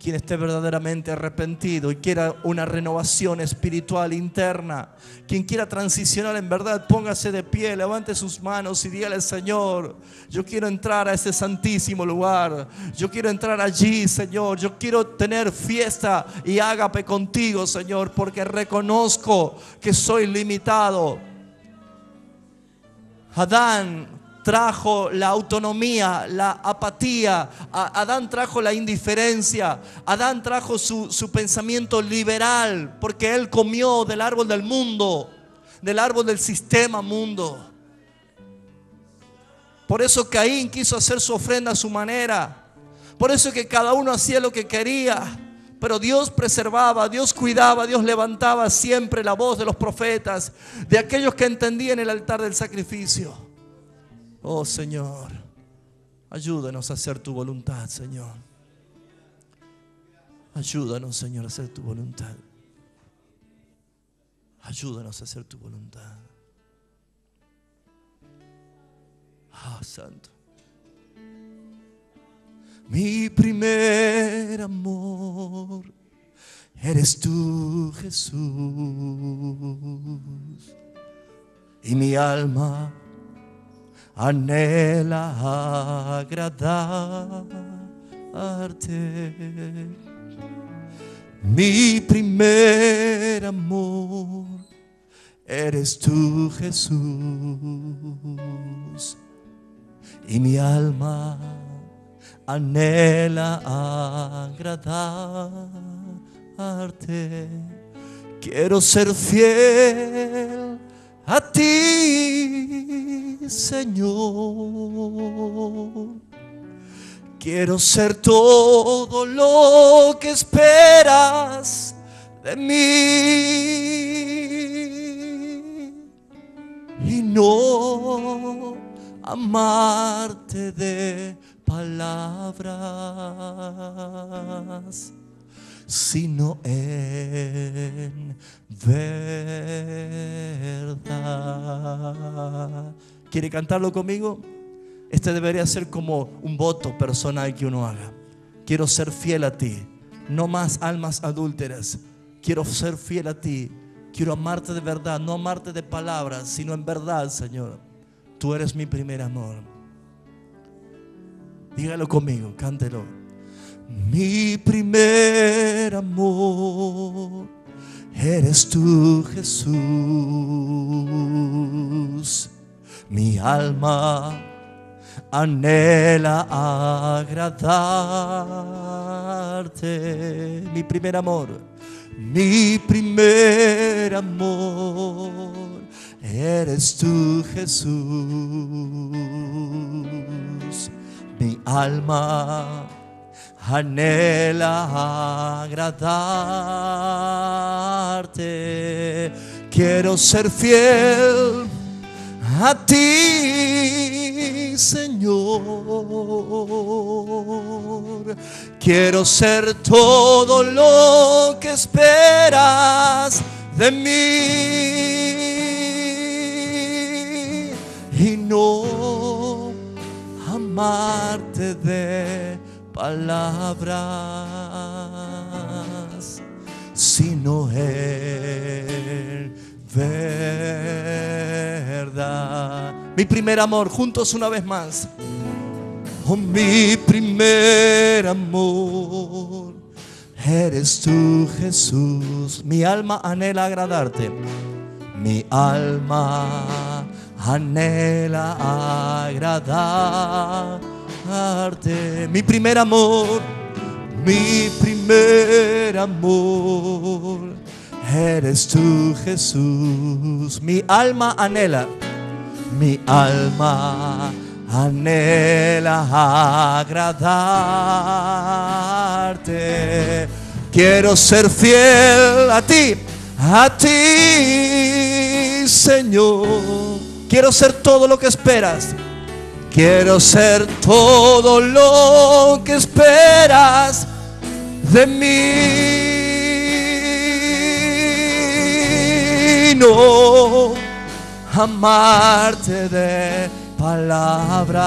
Quien esté verdaderamente arrepentido y quiera una renovación espiritual interna, quien quiera transicionar en verdad, póngase de pie, levante sus manos y dígale: Señor, yo quiero entrar a ese santísimo lugar. Yo quiero entrar allí, Señor. Yo quiero tener fiesta y ágape contigo, Señor, porque reconozco que soy limitado. Adán trajo la autonomía, la apatía. Adán trajo la indiferencia. Adán trajo su pensamiento liberal, porque él comió del árbol del mundo, del árbol del sistema mundo. Por eso Caín quiso hacer su ofrenda a su manera. Por eso que cada uno hacía lo que quería. Pero Dios preservaba, Dios cuidaba, Dios levantaba siempre la voz de los profetas, de aquellos que entendían el altar del sacrificio. Oh, Señor, ayúdanos a hacer tu voluntad, Señor. Ayúdanos, Señor, a hacer tu voluntad. Ayúdanos a hacer tu voluntad. Ah, Santo. Mi primer amor eres tú, Jesús, y mi alma anhela agradarte. Mi primer amor eres tú, Jesús, y mi alma anhela agradarte. Quiero ser fiel a ti, Señor. Quiero ser todo lo que esperas de mí, y no amarte de palabras, sino en verdad. ¿Quiere cantarlo conmigo? Este debería ser como un voto personal que uno haga. Quiero ser fiel a ti, no más almas adúlteras. Quiero ser fiel a ti. Quiero amarte de verdad, no amarte de palabras, sino en verdad, Señor. Tú eres mi primer amor. Dígalo conmigo, cántelo. Mi primer amor eres tú, Jesús. Mi alma anhela agradarte. Mi primer amor, mi primer amor eres tú, Jesús. Mi alma anhela agradarte. Quiero ser fiel a ti, Señor. Quiero ser todo lo que esperas de mí, y no amarte de palabras, sino en verdad. Mi primer amor, juntos una vez más. Oh, mi primer amor eres tú, Jesús. Mi alma anhela agradarte. Mi alma anhela agradarte. Mi primer amor, mi primer amor. Eres tú, Jesús. Mi alma anhela agradarte. Quiero ser fiel a ti, Señor. Quiero ser todo lo que esperas. Quiero ser todo lo que esperas de mí. No amarte de palabras,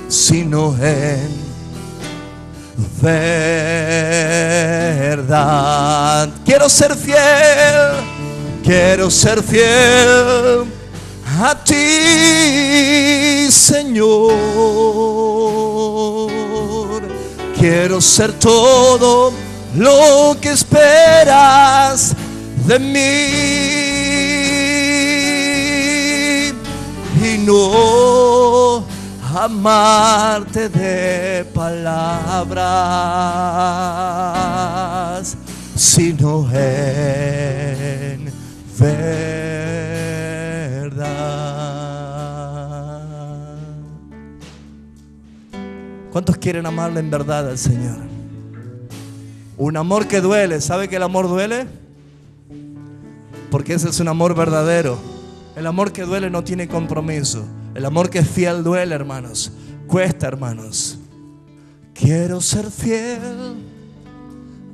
sino en verdad. Quiero ser fiel a ti, Señor. Quiero ser todo lo que esperas de mí y no amarte de palabras, sino en verdad. ¿Cuántos quieren amarle en verdad al Señor? Un amor que duele. ¿Sabe que el amor duele? Porque ese es un amor verdadero. El amor que duele no tiene compromiso. El amor que es fiel duele, hermanos. Cuesta, hermanos. Quiero ser fiel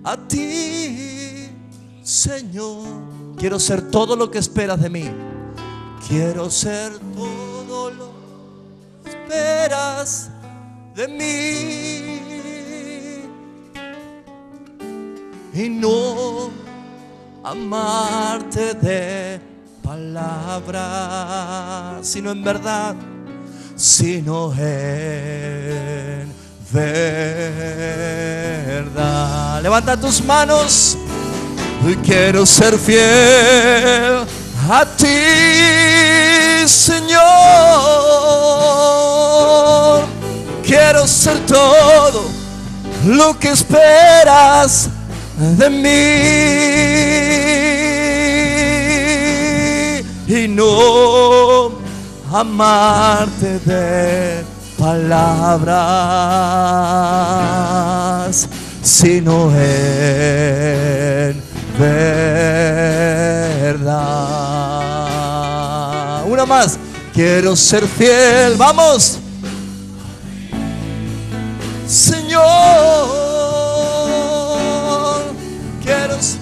a ti, Señor. Quiero ser todo lo que esperas de mí. Quiero ser todo lo que esperas de mí y no amarte de palabras, sino en verdad, sino en verdad. Levanta tus manos. Quiero ser fiel a ti, Señor. Quiero ser todo lo que esperas de mí y no amarte de palabras, sino en verdad. Una más. Quiero ser fiel. Vamos, Señor. Quiero ser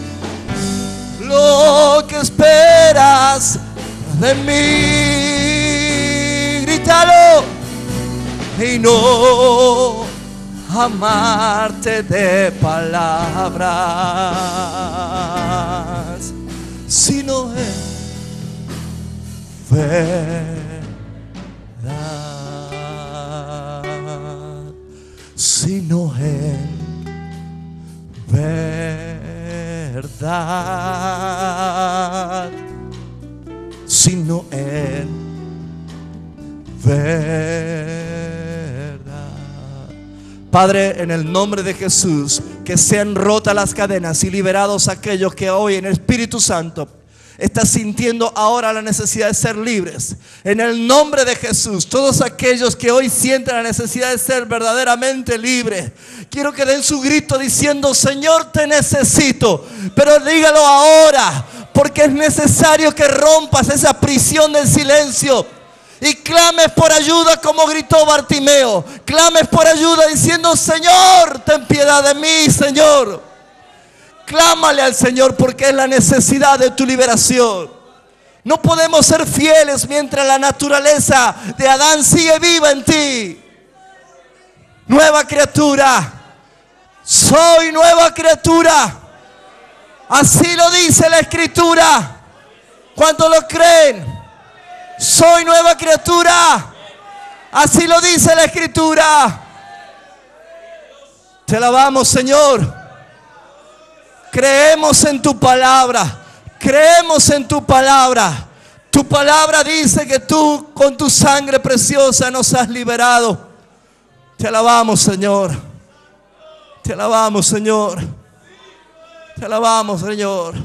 lo que esperas de mí. Grítalo. Y no amarte de palabras, sino en verdad, sino en verdad, sino en verdad. Padre, en el nombre de Jesús, que sean rotas las cadenas y liberados aquellos que hoy en el Espíritu Santo están sintiendo ahora la necesidad de ser libres. En el nombre de Jesús, todos aquellos que hoy sienten la necesidad de ser verdaderamente libres, quiero que den su grito diciendo: Señor, te necesito. Pero dígalo ahora, porque es necesario que rompas esa prisión del silencio y clames por ayuda como gritó Bartimeo. Clames por ayuda diciendo: Señor, ten piedad de mí, Señor. Clámale al Señor porque es la necesidad de tu liberación. No podemos ser fieles mientras la naturaleza de Adán sigue viva en ti. Nueva criatura. Soy nueva criatura. Así lo dice la Escritura. ¿Cuántos lo creen? Soy nueva criatura. Así lo dice la Escritura. Te alabamos, Señor. Creemos en tu palabra. Creemos en tu palabra. Tu palabra dice que tú con tu sangre preciosa nos has liberado. Te alabamos, Señor. Te alabamos, Señor. Te alabamos, Señor.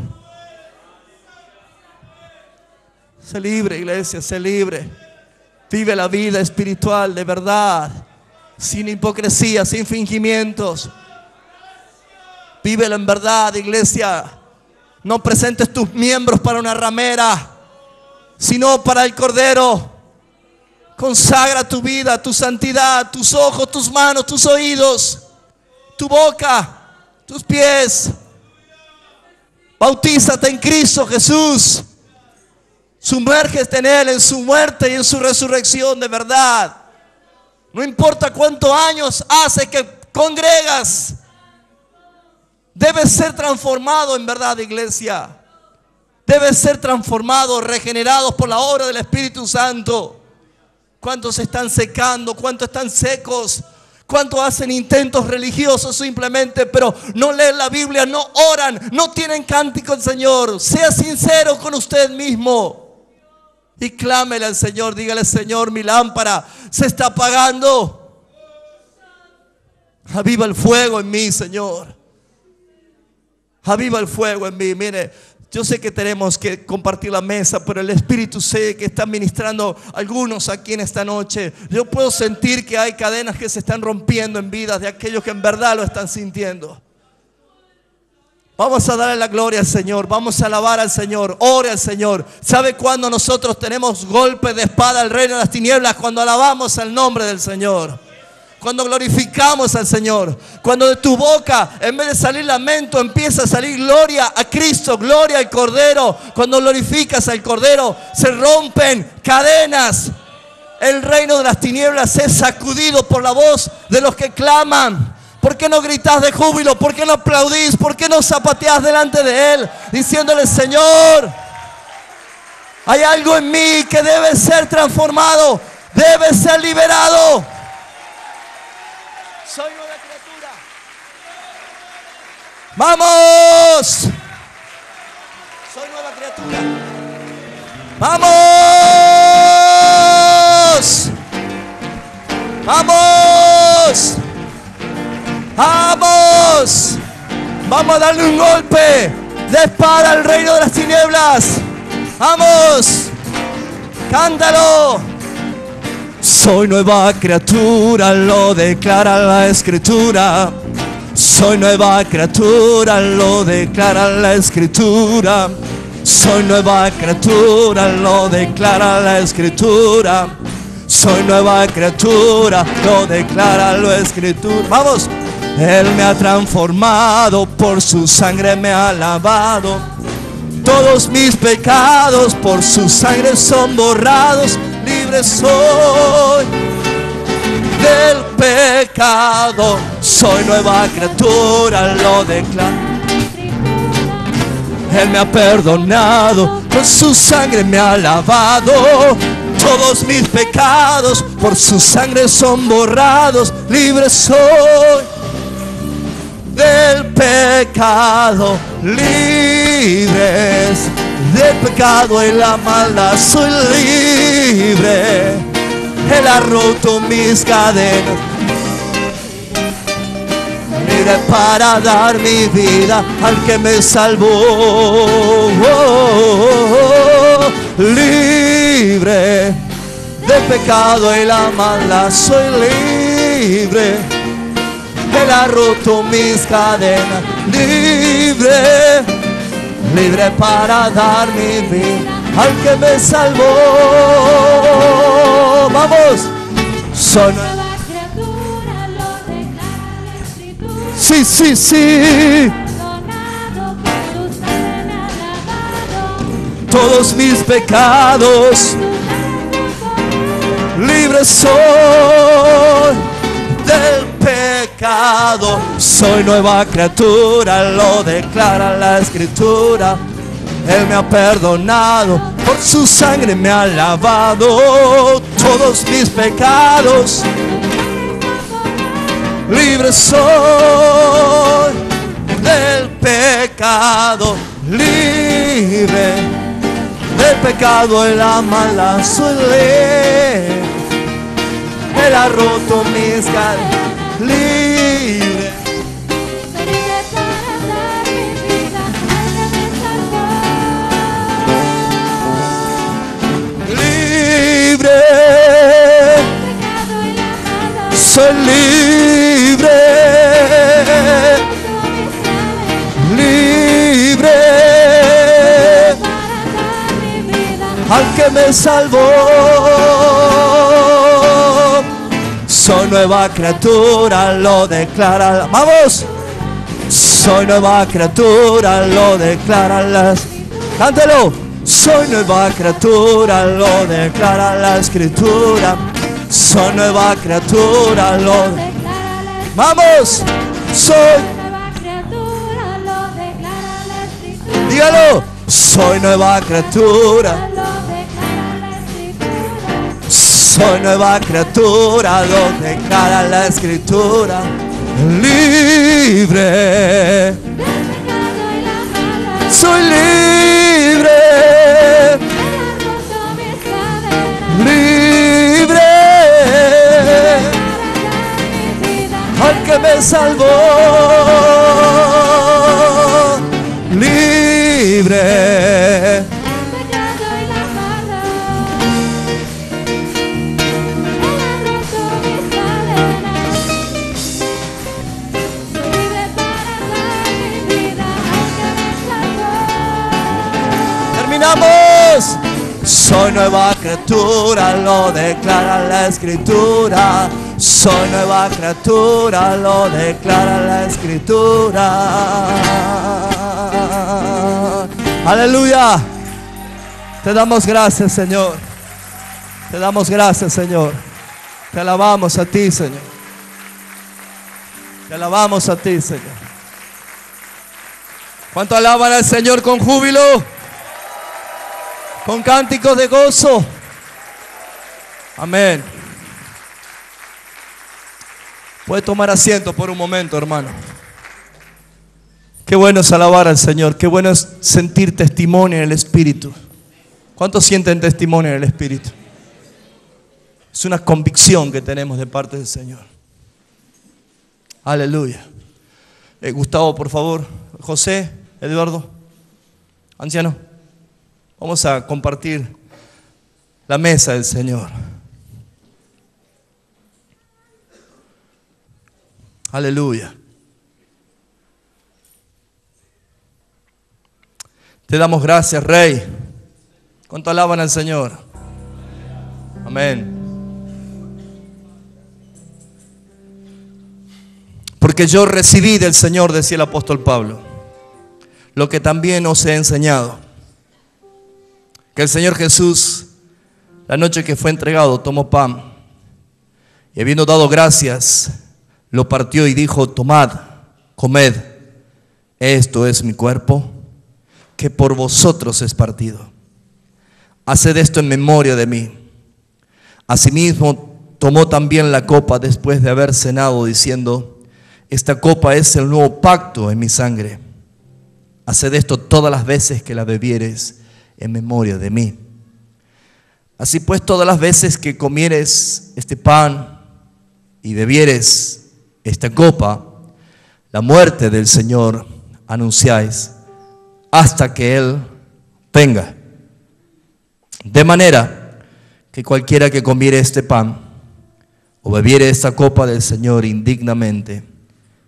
Sé libre, iglesia, sé libre. Vive la vida espiritual de verdad, sin hipocresía, sin fingimientos. Vívelo en verdad, iglesia. No presentes tus miembros para una ramera, sino para el Cordero. Consagra tu vida, tu santidad, tus ojos, tus manos, tus oídos, tu boca, tus pies. Bautízate en Cristo Jesús. Sumérgete en Él, en su muerte y en su resurrección de verdad. No importa cuántos años hace que congregas, debes ser transformado en verdad, iglesia. Debes ser transformado, regenerados por la obra del Espíritu Santo. ¿Cuántos se están secando? ¿Cuántos están secos? ¿Cuántos hacen intentos religiosos simplemente, pero no leen la Biblia, no oran, no tienen cántico al Señor? Sea sincero con usted mismo y clámele al Señor. Dígale: Señor, mi lámpara se está apagando. Aviva el fuego en mí, Señor. Aviva el fuego en mí. Mire, yo sé que tenemos que compartir la mesa, pero el Espíritu sé que está ministrando a algunos aquí en esta noche. Yo puedo sentir que hay cadenas que se están rompiendo en vidas de aquellos que en verdad lo están sintiendo. Vamos a darle la gloria al Señor. Vamos a alabar al Señor. Ore al Señor. ¿Sabe cuándo nosotros tenemos golpe de espada al reino de las tinieblas? Cuando alabamos el nombre del Señor. Cuando glorificamos al Señor. Cuando de tu boca, en vez de salir lamento, empieza a salir gloria a Cristo, gloria al Cordero. Cuando glorificas al Cordero, se rompen cadenas. El reino de las tinieblas es sacudido por la voz de los que claman. ¿Por qué no gritas de júbilo? ¿Por qué no aplaudís? ¿Por qué no zapateás delante de Él? Diciéndole: Señor, hay algo en mí que debe ser transformado, debe ser liberado. Soy nueva criatura. ¡Vamos! Soy nueva criatura. ¡Vamos! ¡Vamos! ¡Vamos! Vamos a darle un golpe de espada al reino de las tinieblas. ¡Vamos! ¡Cántalo! Soy nueva criatura, lo declara la Escritura. Soy nueva criatura, lo declara la Escritura. Soy nueva criatura, lo declara la Escritura. Soy nueva criatura, lo declara la Escritura. Vamos. Él me ha transformado, por su sangre me ha lavado. Todos mis pecados por su sangre son borrados. Libre soy del pecado. Soy nueva criatura, lo declaro. Él me ha perdonado, con su sangre me ha lavado. Todos mis pecados por su sangre son borrados. Libre soy del pecado. Libres del pecado y la maldad, soy libre. Él ha roto mis cadenas. Libre para dar mi vida al que me salvó. Libre del pecado y la maldad, soy libre. Él ha roto mis cadenas. Libre, libre para dar mi vida al que me salvó. Vamos. Soy nueva criatura, lo declara la Escritura. Sí, sí, sí. Todos mis pecados. Libre soy del pecado. Soy nueva criatura, lo declara la Escritura. Él me ha perdonado, por su sangre me ha lavado todos mis pecados. Libre soy del pecado, libre del pecado y la maldad, soy libre. Él ha roto mis cadenas. Libre. Libre. Soy libre. Libre. Al que me salvó. Soy nueva criatura, lo declara. ¡Vamos! Soy nueva criatura, lo declara las. ¡Cántelo! Soy nueva criatura, lo declara la Escritura. Soy nueva criatura, lo declara la Escritura. ¡Vamos! Soy nueva criatura, lo declara la Escritura. Dígalo. Soy nueva criatura. Soy nueva criatura, lo declara la Escritura. Libre. Soy libre. Libre. Al que me salvó. Libre. Terminamos. Soy nueva criatura, lo declara la Escritura. Soy nueva criatura, lo declara la Escritura. Aleluya. Te damos gracias, Señor. Te damos gracias, Señor. Te alabamos a ti, Señor. Te alabamos a ti, Señor. ¿Cuánto alaban al Señor con júbilo? Con cánticos de gozo. Amén. Puede tomar asiento por un momento, hermano. Qué bueno es alabar al Señor. Qué bueno es sentir testimonio en el Espíritu. ¿Cuántos sienten testimonio en el Espíritu? Es una convicción que tenemos de parte del Señor. Aleluya. Gustavo, por favor. José, Eduardo, anciano. Vamos a compartir la mesa del Señor. Aleluya. Te damos gracias, Rey. ¿Cuánto alaban al Señor? Amén. Porque yo recibí del Señor, decía el apóstol Pablo, lo que también os he enseñado. Que el Señor Jesús, la noche que fue entregado, tomó pan y habiendo dado gracias, lo partió y dijo: tomad, comed, esto es mi cuerpo, que por vosotros es partido. Haced esto en memoria de mí. Asimismo, tomó también la copa después de haber cenado, diciendo: esta copa es el nuevo pacto en mi sangre. Haced esto todas las veces que la bebieres en memoria de mí. Así pues, todas las veces que comieres este pan y bebieres esta copa, la muerte del Señor anunciáis hasta que Él venga. De manera que cualquiera que comiere este pan o bebiere esta copa del Señor indignamente,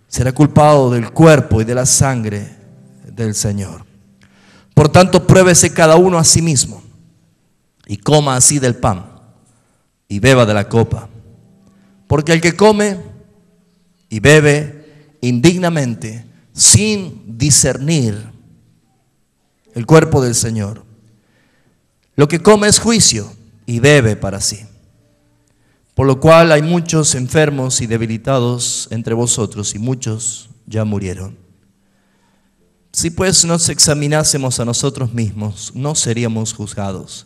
será culpado del cuerpo y de la sangre del Señor. Por tanto, pruébese cada uno a sí mismo y coma así del pan y beba de la copa. Porque el que come y bebe indignamente, sin discernir el cuerpo del Señor, lo que come es juicio y bebe para sí. Por lo cual hay muchos enfermos y debilitados entre vosotros, y muchos ya murieron. Si pues nos examinásemos a nosotros mismos, no seríamos juzgados.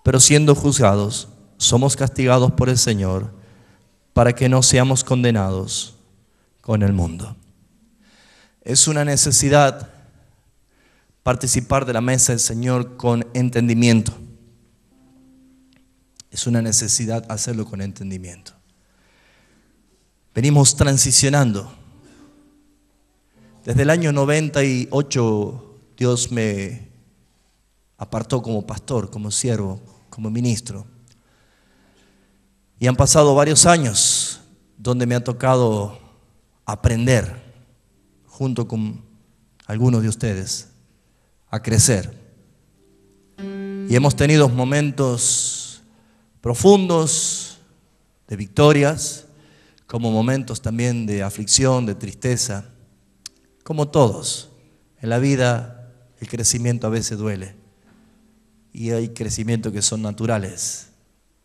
Pero siendo juzgados, somos castigados por el Señor, para que no seamos condenados con el mundo. Es una necesidad participar de la mesa del Señor con entendimiento. Es una necesidad hacerlo con entendimiento. Venimos transicionando. Desde el año 98 Dios me apartó como pastor, como siervo, como ministro. Y han pasado varios años donde me ha tocado aprender, junto con algunos de ustedes, a crecer. Y hemos tenido momentos profundos de victorias, como momentos también de aflicción, de tristeza. Como todos, en la vida el crecimiento a veces duele. Y hay crecimientos que son naturales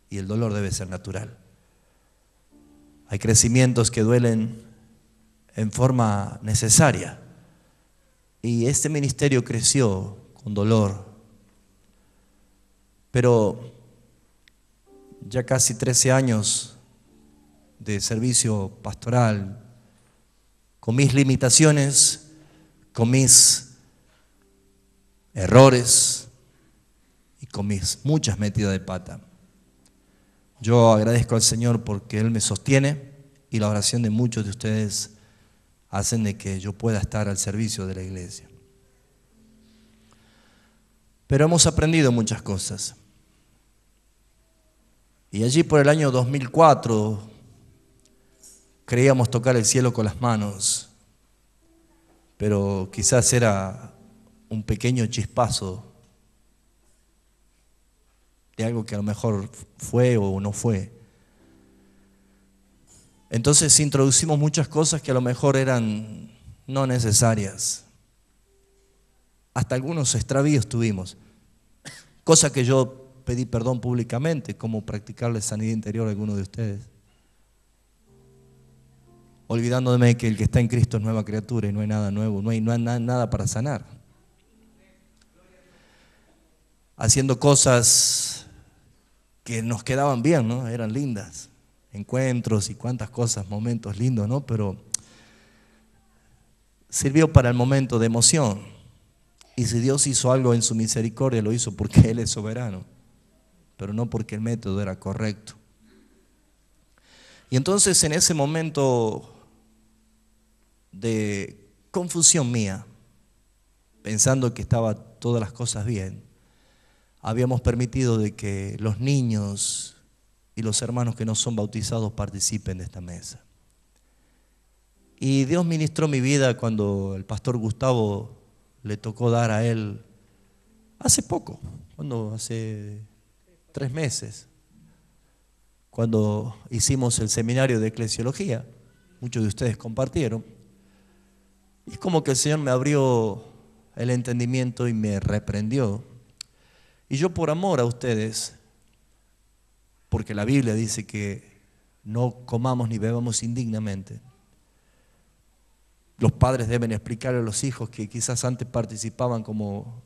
y el dolor debe ser natural. Hay crecimientos que duelen en forma necesaria. Y este ministerio creció con dolor. Pero ya casi 13 años de servicio pastoral, con mis limitaciones, con mis errores y con mis muchas metidas de pata. Yo agradezco al Señor porque Él me sostiene y la oración de muchos de ustedes hacen de que yo pueda estar al servicio de la iglesia. Pero hemos aprendido muchas cosas. Y allí por el año 2004 creíamos tocar el cielo con las manos, pero quizás era un pequeño chispazo de algo que a lo mejor fue o no fue. Entonces introducimos muchas cosas que a lo mejor eran no necesarias. Hasta algunos extravíos tuvimos, cosa que yo pedí perdón públicamente, como practicarle sanidad interior a algunos de ustedes. Olvidándome que el que está en Cristo es nueva criatura y no hay nada nuevo, no hay nada para sanar. Haciendo cosas que nos quedaban bien, ¿no? Eran lindas. Encuentros y cuántas cosas, momentos lindos, ¿no? Pero sirvió para el momento de emoción. Y si Dios hizo algo en su misericordia, lo hizo porque Él es soberano, pero no porque el método era correcto. Y entonces en ese momento de confusión mía, pensando que estaba todas las cosas bien, habíamos permitido de que los niños y los hermanos que no son bautizados participen de esta mesa. Y Dios ministró mi vida cuando el pastor Gustavo le tocó dar a él hace poco, hace 3 meses, cuando hicimos el seminario de eclesiología. Muchos de ustedes compartieron. Y es como que el Señor me abrió el entendimiento y me reprendió. Y yo por amor a ustedes, porque la Biblia dice que no comamos ni bebamos indignamente, los padres deben explicarle a los hijos que quizás antes participaban como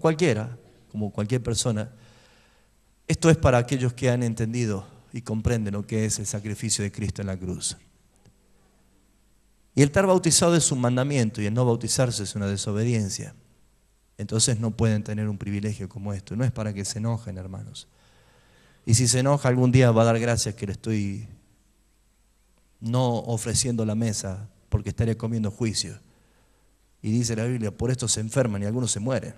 cualquiera, como cualquier persona. Esto es para aquellos que han entendido y comprenden lo que es el sacrificio de Cristo en la cruz. Y el estar bautizado es un mandamiento y el no bautizarse es una desobediencia. Entonces no pueden tener un privilegio como esto. No es para que se enojen, hermanos. Y si se enoja algún día va a dar gracias que le estoy no ofreciendo la mesa, porque estaría comiendo juicio. Y dice la Biblia, por esto se enferman y algunos se mueren.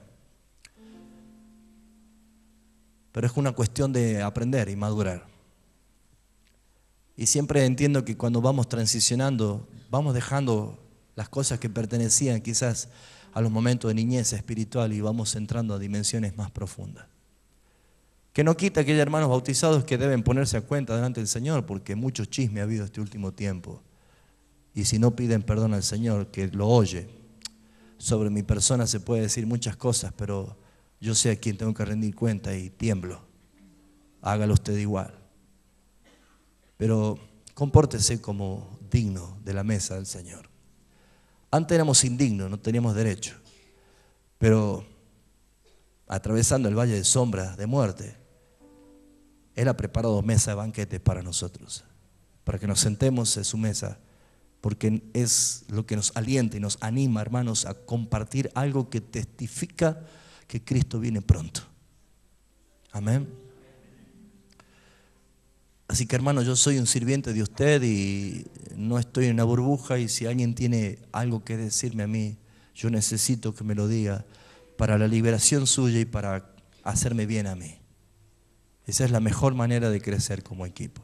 Pero es una cuestión de aprender y madurar. Y siempre entiendo que cuando vamos transicionando, vamos dejando las cosas que pertenecían quizás a los momentos de niñez espiritual y vamos entrando a dimensiones más profundas. Que no quita que haya hermanos bautizados que deben ponerse a cuenta delante del Señor, porque mucho chisme ha habido este último tiempo. Y si no piden perdón al Señor, que lo oye. Sobre mi persona se puede decir muchas cosas, pero yo sé a quién tengo que rendir cuenta y tiemblo. Hágalo usted igual. Pero compórtese como digno de la mesa del Señor. Antes éramos indignos, no teníamos derecho. Pero atravesando el valle de sombra, de muerte, Él ha preparado mesa de banquetes para nosotros, para que nos sentemos en su mesa, porque es lo que nos alienta y nos anima, hermanos, a compartir algo que testifica que Cristo viene pronto. Amén. Así que hermano, yo soy un sirviente de usted y no estoy en una burbuja, y si alguien tiene algo que decirme a mí, yo necesito que me lo diga para la liberación suya y para hacerme bien a mí. Esa es la mejor manera de crecer como equipo.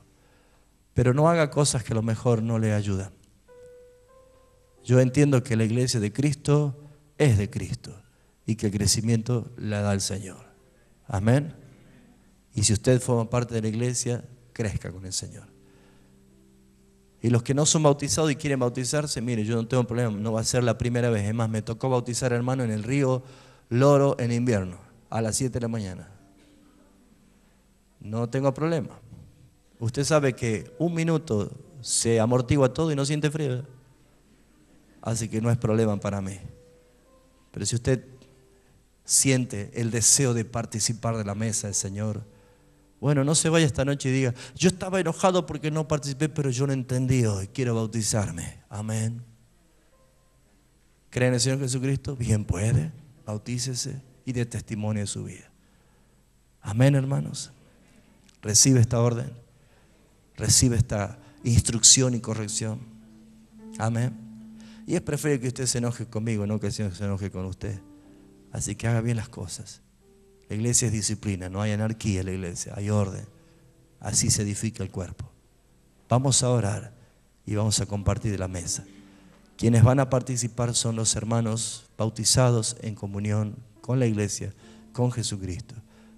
Pero no haga cosas que a lo mejor no le ayudan. Yo entiendo que la iglesia de Cristo es de Cristo y que el crecimiento la da el Señor. Amén. Y si usted forma parte de la iglesia, crezca con el Señor. Y los que no son bautizados y quieren bautizarse, mire, yo no tengo problema, no va a ser la primera vez. Es más, me tocó bautizar, hermano, en el río Loro en invierno, a las 7 de la mañana. No tengo problema. Usted sabe que un minuto se amortigua todo y no siente frío. Así que no es problema para mí. Pero si usted siente el deseo de participar de la mesa del Señor, bueno, no se vaya esta noche y diga, yo estaba enojado porque no participé, pero yo no entendí hoy, quiero bautizarme. Amén. ¿Cree en el Señor Jesucristo? Bien puede, bautícese y dé testimonio de su vida. Amén, hermanos. Recibe esta orden, recibe esta instrucción y corrección. Amén. Y es preferible que usted se enoje conmigo, no que el Señor se enoje con usted. Así que haga bien las cosas. La iglesia es disciplina, no hay anarquía en la iglesia, hay orden. Así se edifica el cuerpo. Vamos a orar y vamos a compartir de la mesa. Quienes van a participar son los hermanos bautizados en comunión con la iglesia, con Jesucristo.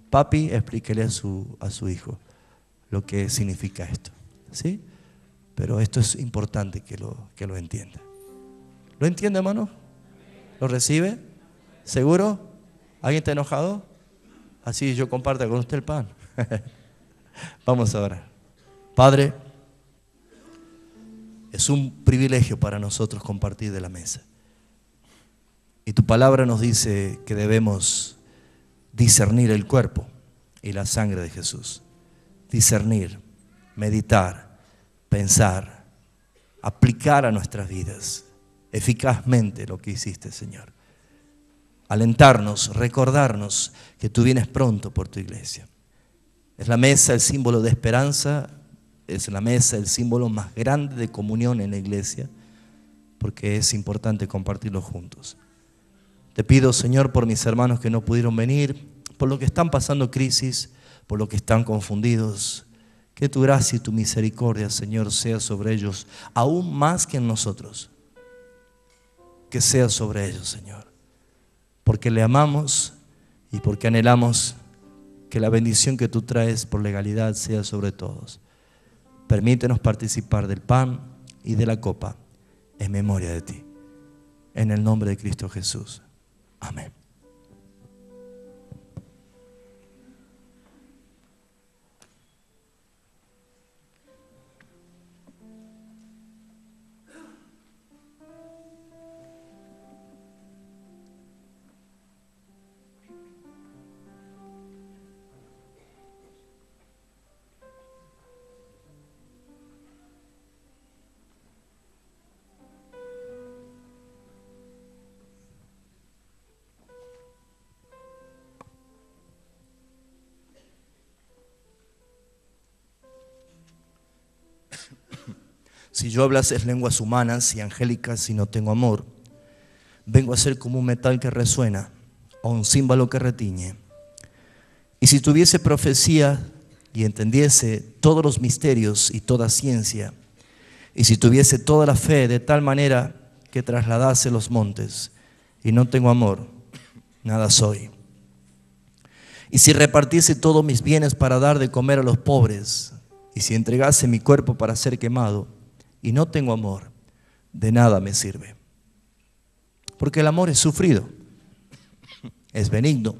Papi, explíquele a su hijo lo que significa esto, ¿sí? Pero esto es importante que lo entienda. ¿Lo entiende, hermano? ¿Lo recibe? ¿Seguro? ¿Alguien está enojado? Así yo comparto con usted el pan. Vamos a orar. Padre, es un privilegio para nosotros compartir de la mesa. Y tu palabra nos dice que debemos discernir el cuerpo y la sangre de Jesús. Discernir, meditar, pensar, aplicar a nuestras vidas eficazmente lo que hiciste, Señor. Alentarnos, recordarnos que tú vienes pronto por tu iglesia. Es la mesa el símbolo de esperanza, es la mesa el símbolo más grande de comunión en la iglesia, porque es importante compartirlo juntos. Te pido, Señor, por mis hermanos que no pudieron venir, por lo que están pasando crisis, por lo que están confundidos, que tu gracia y tu misericordia, Señor, sea sobre ellos, aún más que en nosotros. Que sea sobre ellos, Señor. Porque le amamos y porque anhelamos que la bendición que tú traes por legalidad sea sobre todos. Permítenos participar del pan y de la copa en memoria de ti. En el nombre de Cristo Jesús. Amén. Si yo hablase lenguas humanas y angélicas y no tengo amor, vengo a ser como un metal que resuena o un címbalo que retiñe. Y si tuviese profecía y entendiese todos los misterios y toda ciencia, y si tuviese toda la fe de tal manera que trasladase los montes, y no tengo amor, nada soy. Y si repartiese todos mis bienes para dar de comer a los pobres, y si entregase mi cuerpo para ser quemado, y no tengo amor, de nada me sirve. Porque el amor es sufrido, es benigno.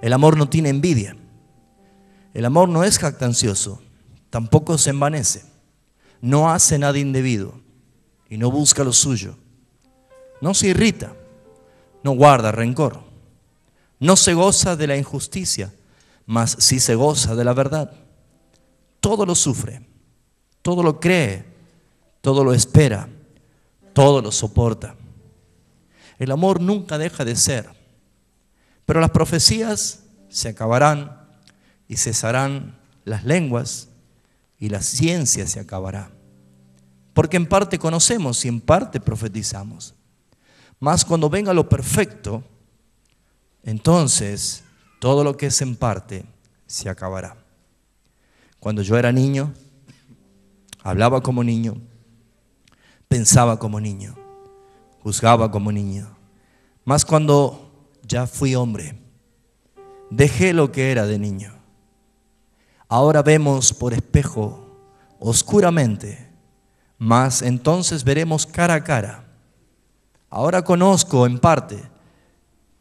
El amor no tiene envidia. El amor no es jactancioso, tampoco se envanece. No hace nada indebido y no busca lo suyo. No se irrita, no guarda rencor. No se goza de la injusticia, mas sí se goza de la verdad. Todo lo sufre, todo lo cree, todo lo espera, todo lo soporta. El amor nunca deja de ser, pero las profecías se acabarán y cesarán las lenguas y la ciencia se acabará. Porque en parte conocemos y en parte profetizamos. Mas cuando venga lo perfecto, entonces todo lo que es en parte se acabará. Cuando yo era niño, hablaba como niño, pensaba como niño, juzgaba como niño. Mas cuando ya fui hombre, dejé lo que era de niño. Ahora vemos por espejo, oscuramente, mas entonces veremos cara a cara. Ahora conozco en parte,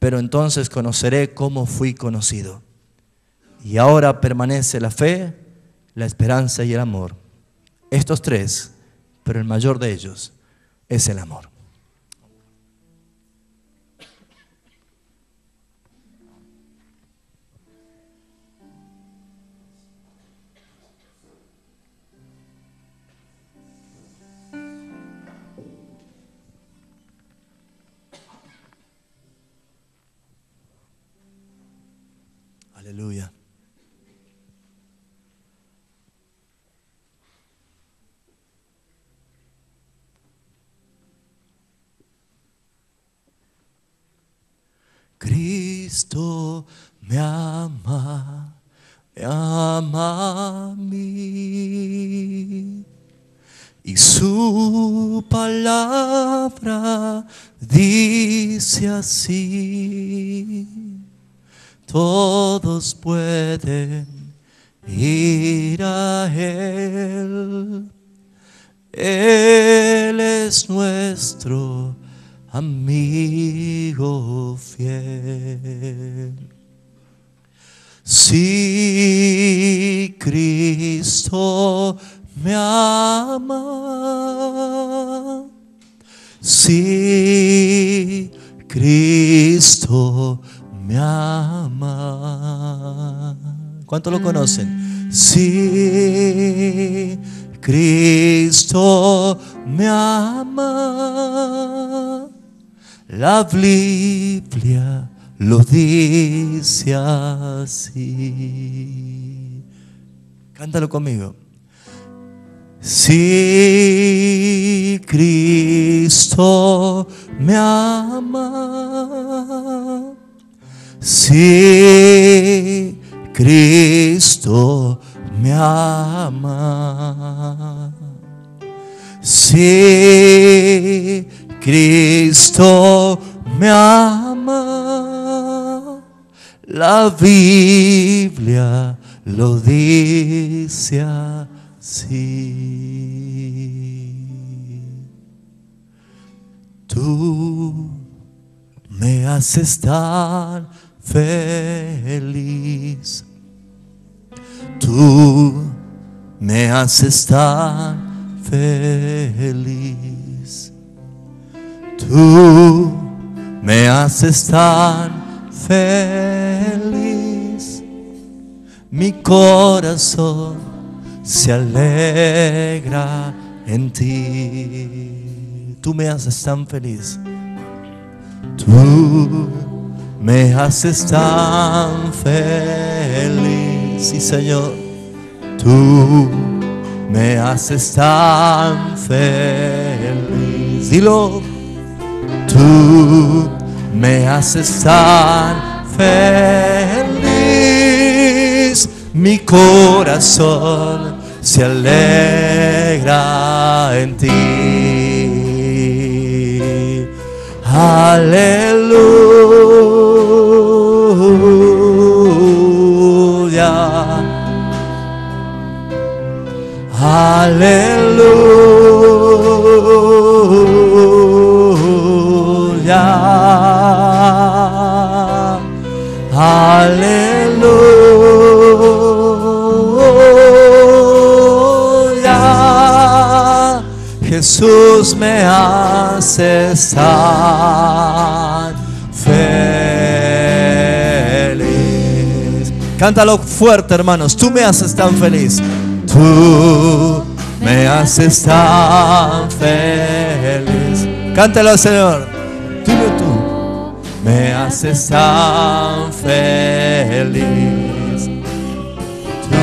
pero entonces conoceré cómo fui conocido. Y ahora permanece la fe, la esperanza y el amor. Estos tres, pero el mayor de ellos es el amor. Aleluya. Cristo me ama a mí, y su palabra dice así: todos pueden ir a Él. Él es nuestro amigo fiel. Si Cristo me ama, si Cristo me ama. ¿Cuántos lo conocen? Si Cristo me ama, la Biblia lo dice así. Cántalo conmigo. Si Cristo me ama, si Cristo me ama, si Cristo me ama, la Biblia lo dice así. Tú me haces tan feliz. Tú me haces tan feliz. Tú me haces tan feliz. Mi corazón se alegra en ti. Tú me haces tan feliz. Tú me haces tan feliz. Sí, Señor. Tú me haces tan feliz. Dilo. Tú me haces tan feliz. Mi corazón se alegra en ti. Aleluya. Aleluya. Aleluya. Jesús me hace tan feliz. Cántalo fuerte, hermanos. Tú me haces tan feliz. Tú me haces tan feliz. Cántalo, Señor. Dilo tú. Me haces tan feliz. Tú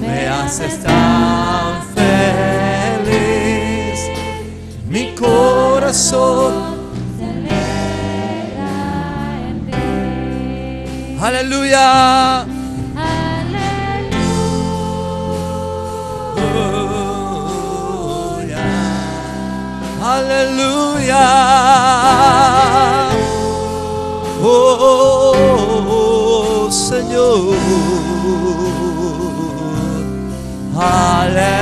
me haces tan mi corazón. Aleluya. Aleluya. Oh, Señor. Aleluya.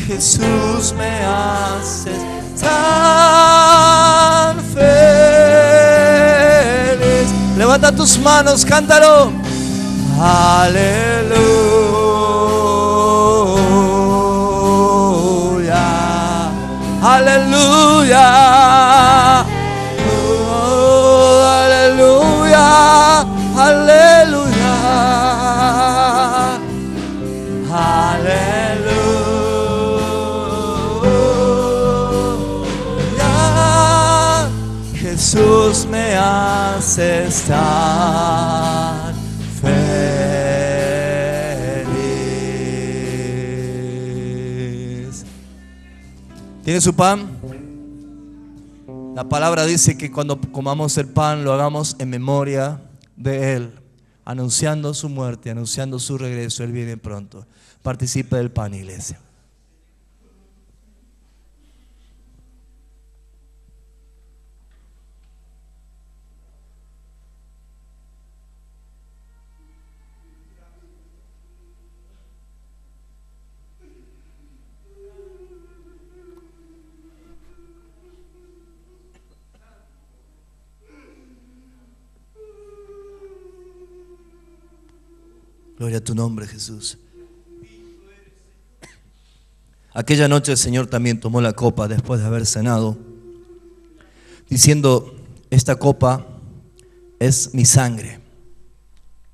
Jesús, me haces tan feliz. Levanta tus manos, cántalo. Aleluya, aleluya, oh, aleluya, aleluya, aleluya. Jesús, me haces tan feliz. ¿Tiene su pan? La palabra dice que cuando comamos el pan lo hagamos en memoria de Él, anunciando su muerte, anunciando su regreso. Él viene pronto. Participe del pan, iglesia. Gloria a tu nombre, Jesús. Aquella noche el Señor también tomó la copa después de haber cenado, diciendo: esta copa es mi sangre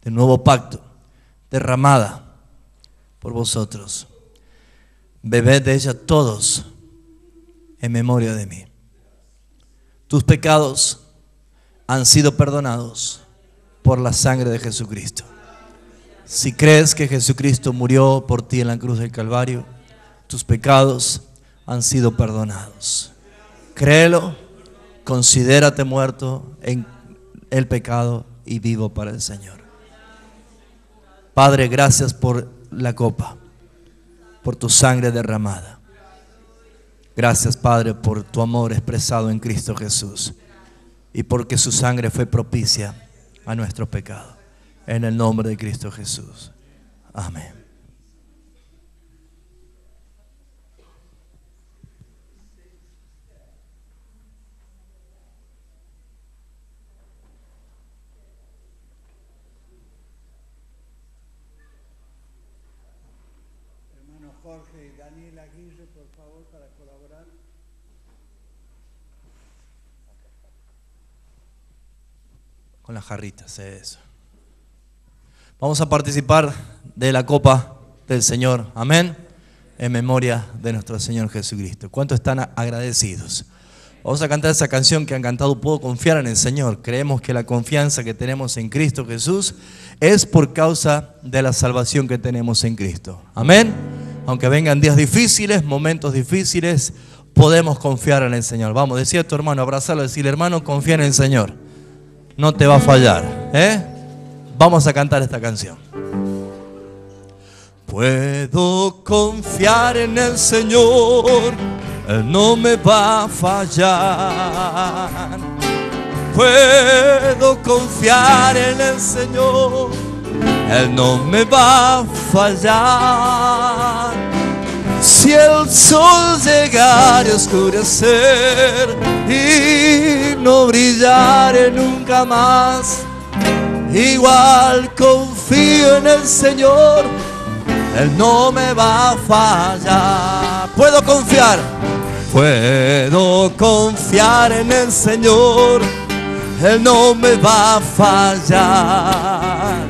del nuevo pacto, derramada por vosotros. Bebed de ella todos en memoria de mí. Tus pecados han sido perdonados por la sangre de Jesucristo. Si crees que Jesucristo murió por ti en la cruz del Calvario, tus pecados han sido perdonados. Créelo, considérate muerto en el pecado y vivo para el Señor. Padre, gracias por la copa, por tu sangre derramada. Gracias, Padre, por tu amor expresado en Cristo Jesús y porque su sangre fue propicia a nuestro pecado. En el nombre de Cristo Jesús. Amén. Hermano Jorge y Daniel Aguirre, por favor, para colaborar. Con las jarritas, eso. Vamos a participar de la copa del Señor, amén, en memoria de nuestro Señor Jesucristo. ¿Cuántos están agradecidos? Vamos a cantar esa canción que han cantado: puedo confiar en el Señor. Creemos que la confianza que tenemos en Cristo Jesús es por causa de la salvación que tenemos en Cristo, amén. Aunque vengan días difíciles, momentos difíciles, podemos confiar en el Señor. Vamos, decía a tu hermano, abrazarlo, decirle: hermano, confía en el Señor, no te va a fallar, Vamos a cantar esta canción. Puedo confiar en el Señor, Él no me va a fallar. Puedo confiar en el Señor, Él no me va a fallar. Si el sol llegare a oscurecer y no brillare nunca más, igual confío en el Señor, Él no me va a fallar. Puedo confiar en el Señor, Él no me va a fallar.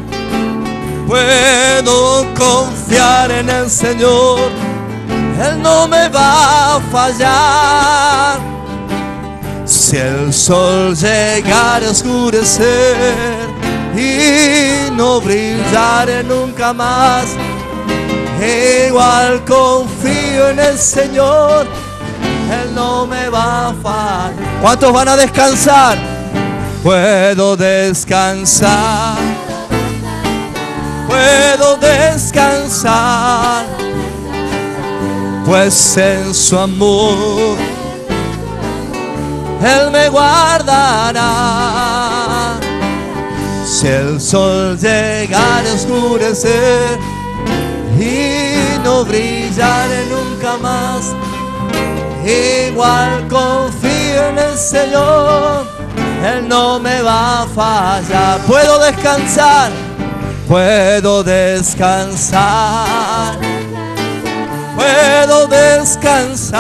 Puedo confiar en el Señor, Él no me va a fallar. Si el sol llegara a oscurecer y no brillaré nunca más. Igual confío en el Señor, Él no me va a fallar. ¿Cuántos van a descansar? Puedo descansar, puedo descansar, pues en su amor Él me guardará. Si el sol llegara a oscurecer y no brillaré nunca más, igual confío en el Señor, Él no me va a fallar. Puedo descansar, puedo descansar, puedo descansar,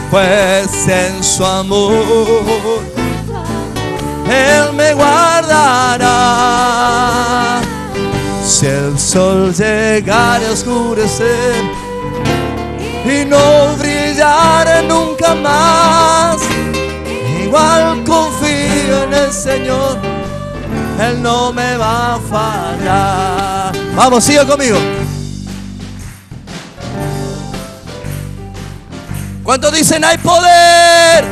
pues en su amor Él me guardará. Si el sol llegara a oscurecer y no brillaré nunca más, igual confío en el Señor, Él no me va a fallar. Vamos, sigue conmigo. ¿Cuántos dicen hay poder?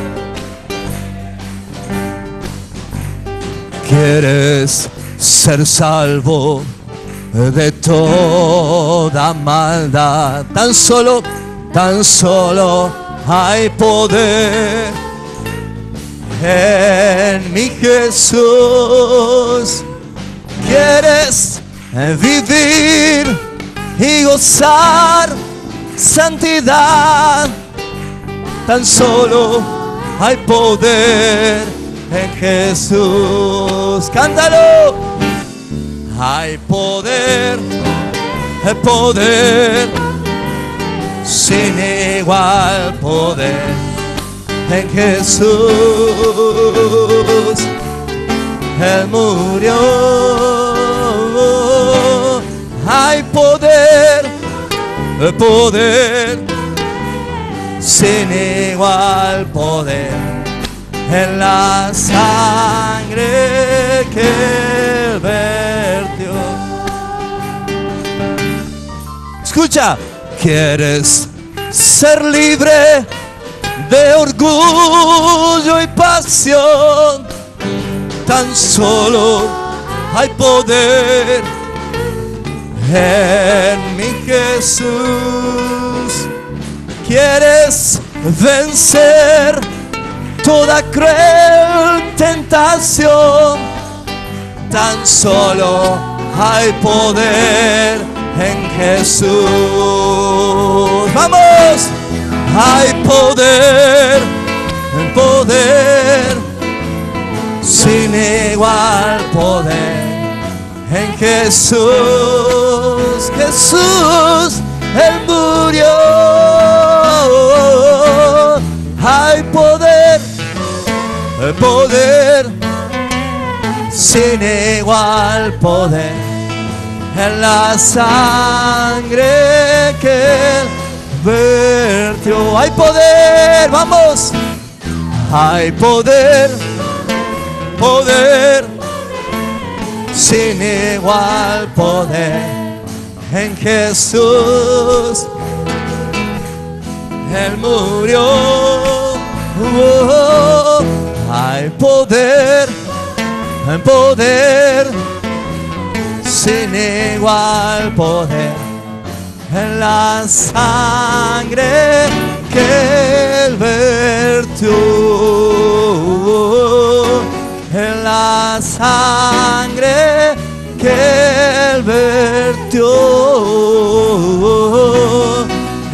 ¿Quieres ser salvo de toda maldad? Tan solo hay poder en mi Jesús. ¿Quieres vivir y gozar santidad? Tan solo hay poder en Jesús. Cántalo. Hay poder, poder, sin igual poder en Jesús. Él murió. Hay poder, poder, sin igual poder en la sangre que Él vertió. Escucha. ¿Quieres ser libre de orgullo y pasión? Tan solo hay poder en mi Jesús. ¿Quieres vencer toda cruel tentación? Tan solo hay poder en Jesús. ¡Vamos! Hay poder, poder, sin igual poder en Jesús. Jesús, Él murió. Hay poder, poder, sin igual poder en la sangre que Él vertió. Hay poder, vamos. Hay poder, poder, sin igual poder en Jesús. Él murió. Hay poder, poder, sin igual poder en la sangre que Él vertió. En la sangre que Él vertió.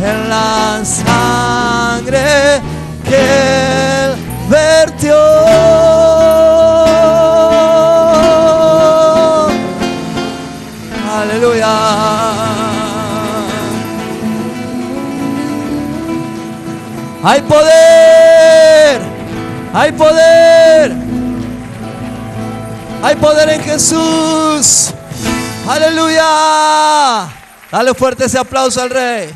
En la sangre que Él vertió. Aleluya. Hay poder, hay poder, hay poder en Jesús. Aleluya. Dale fuerte ese aplauso al Rey.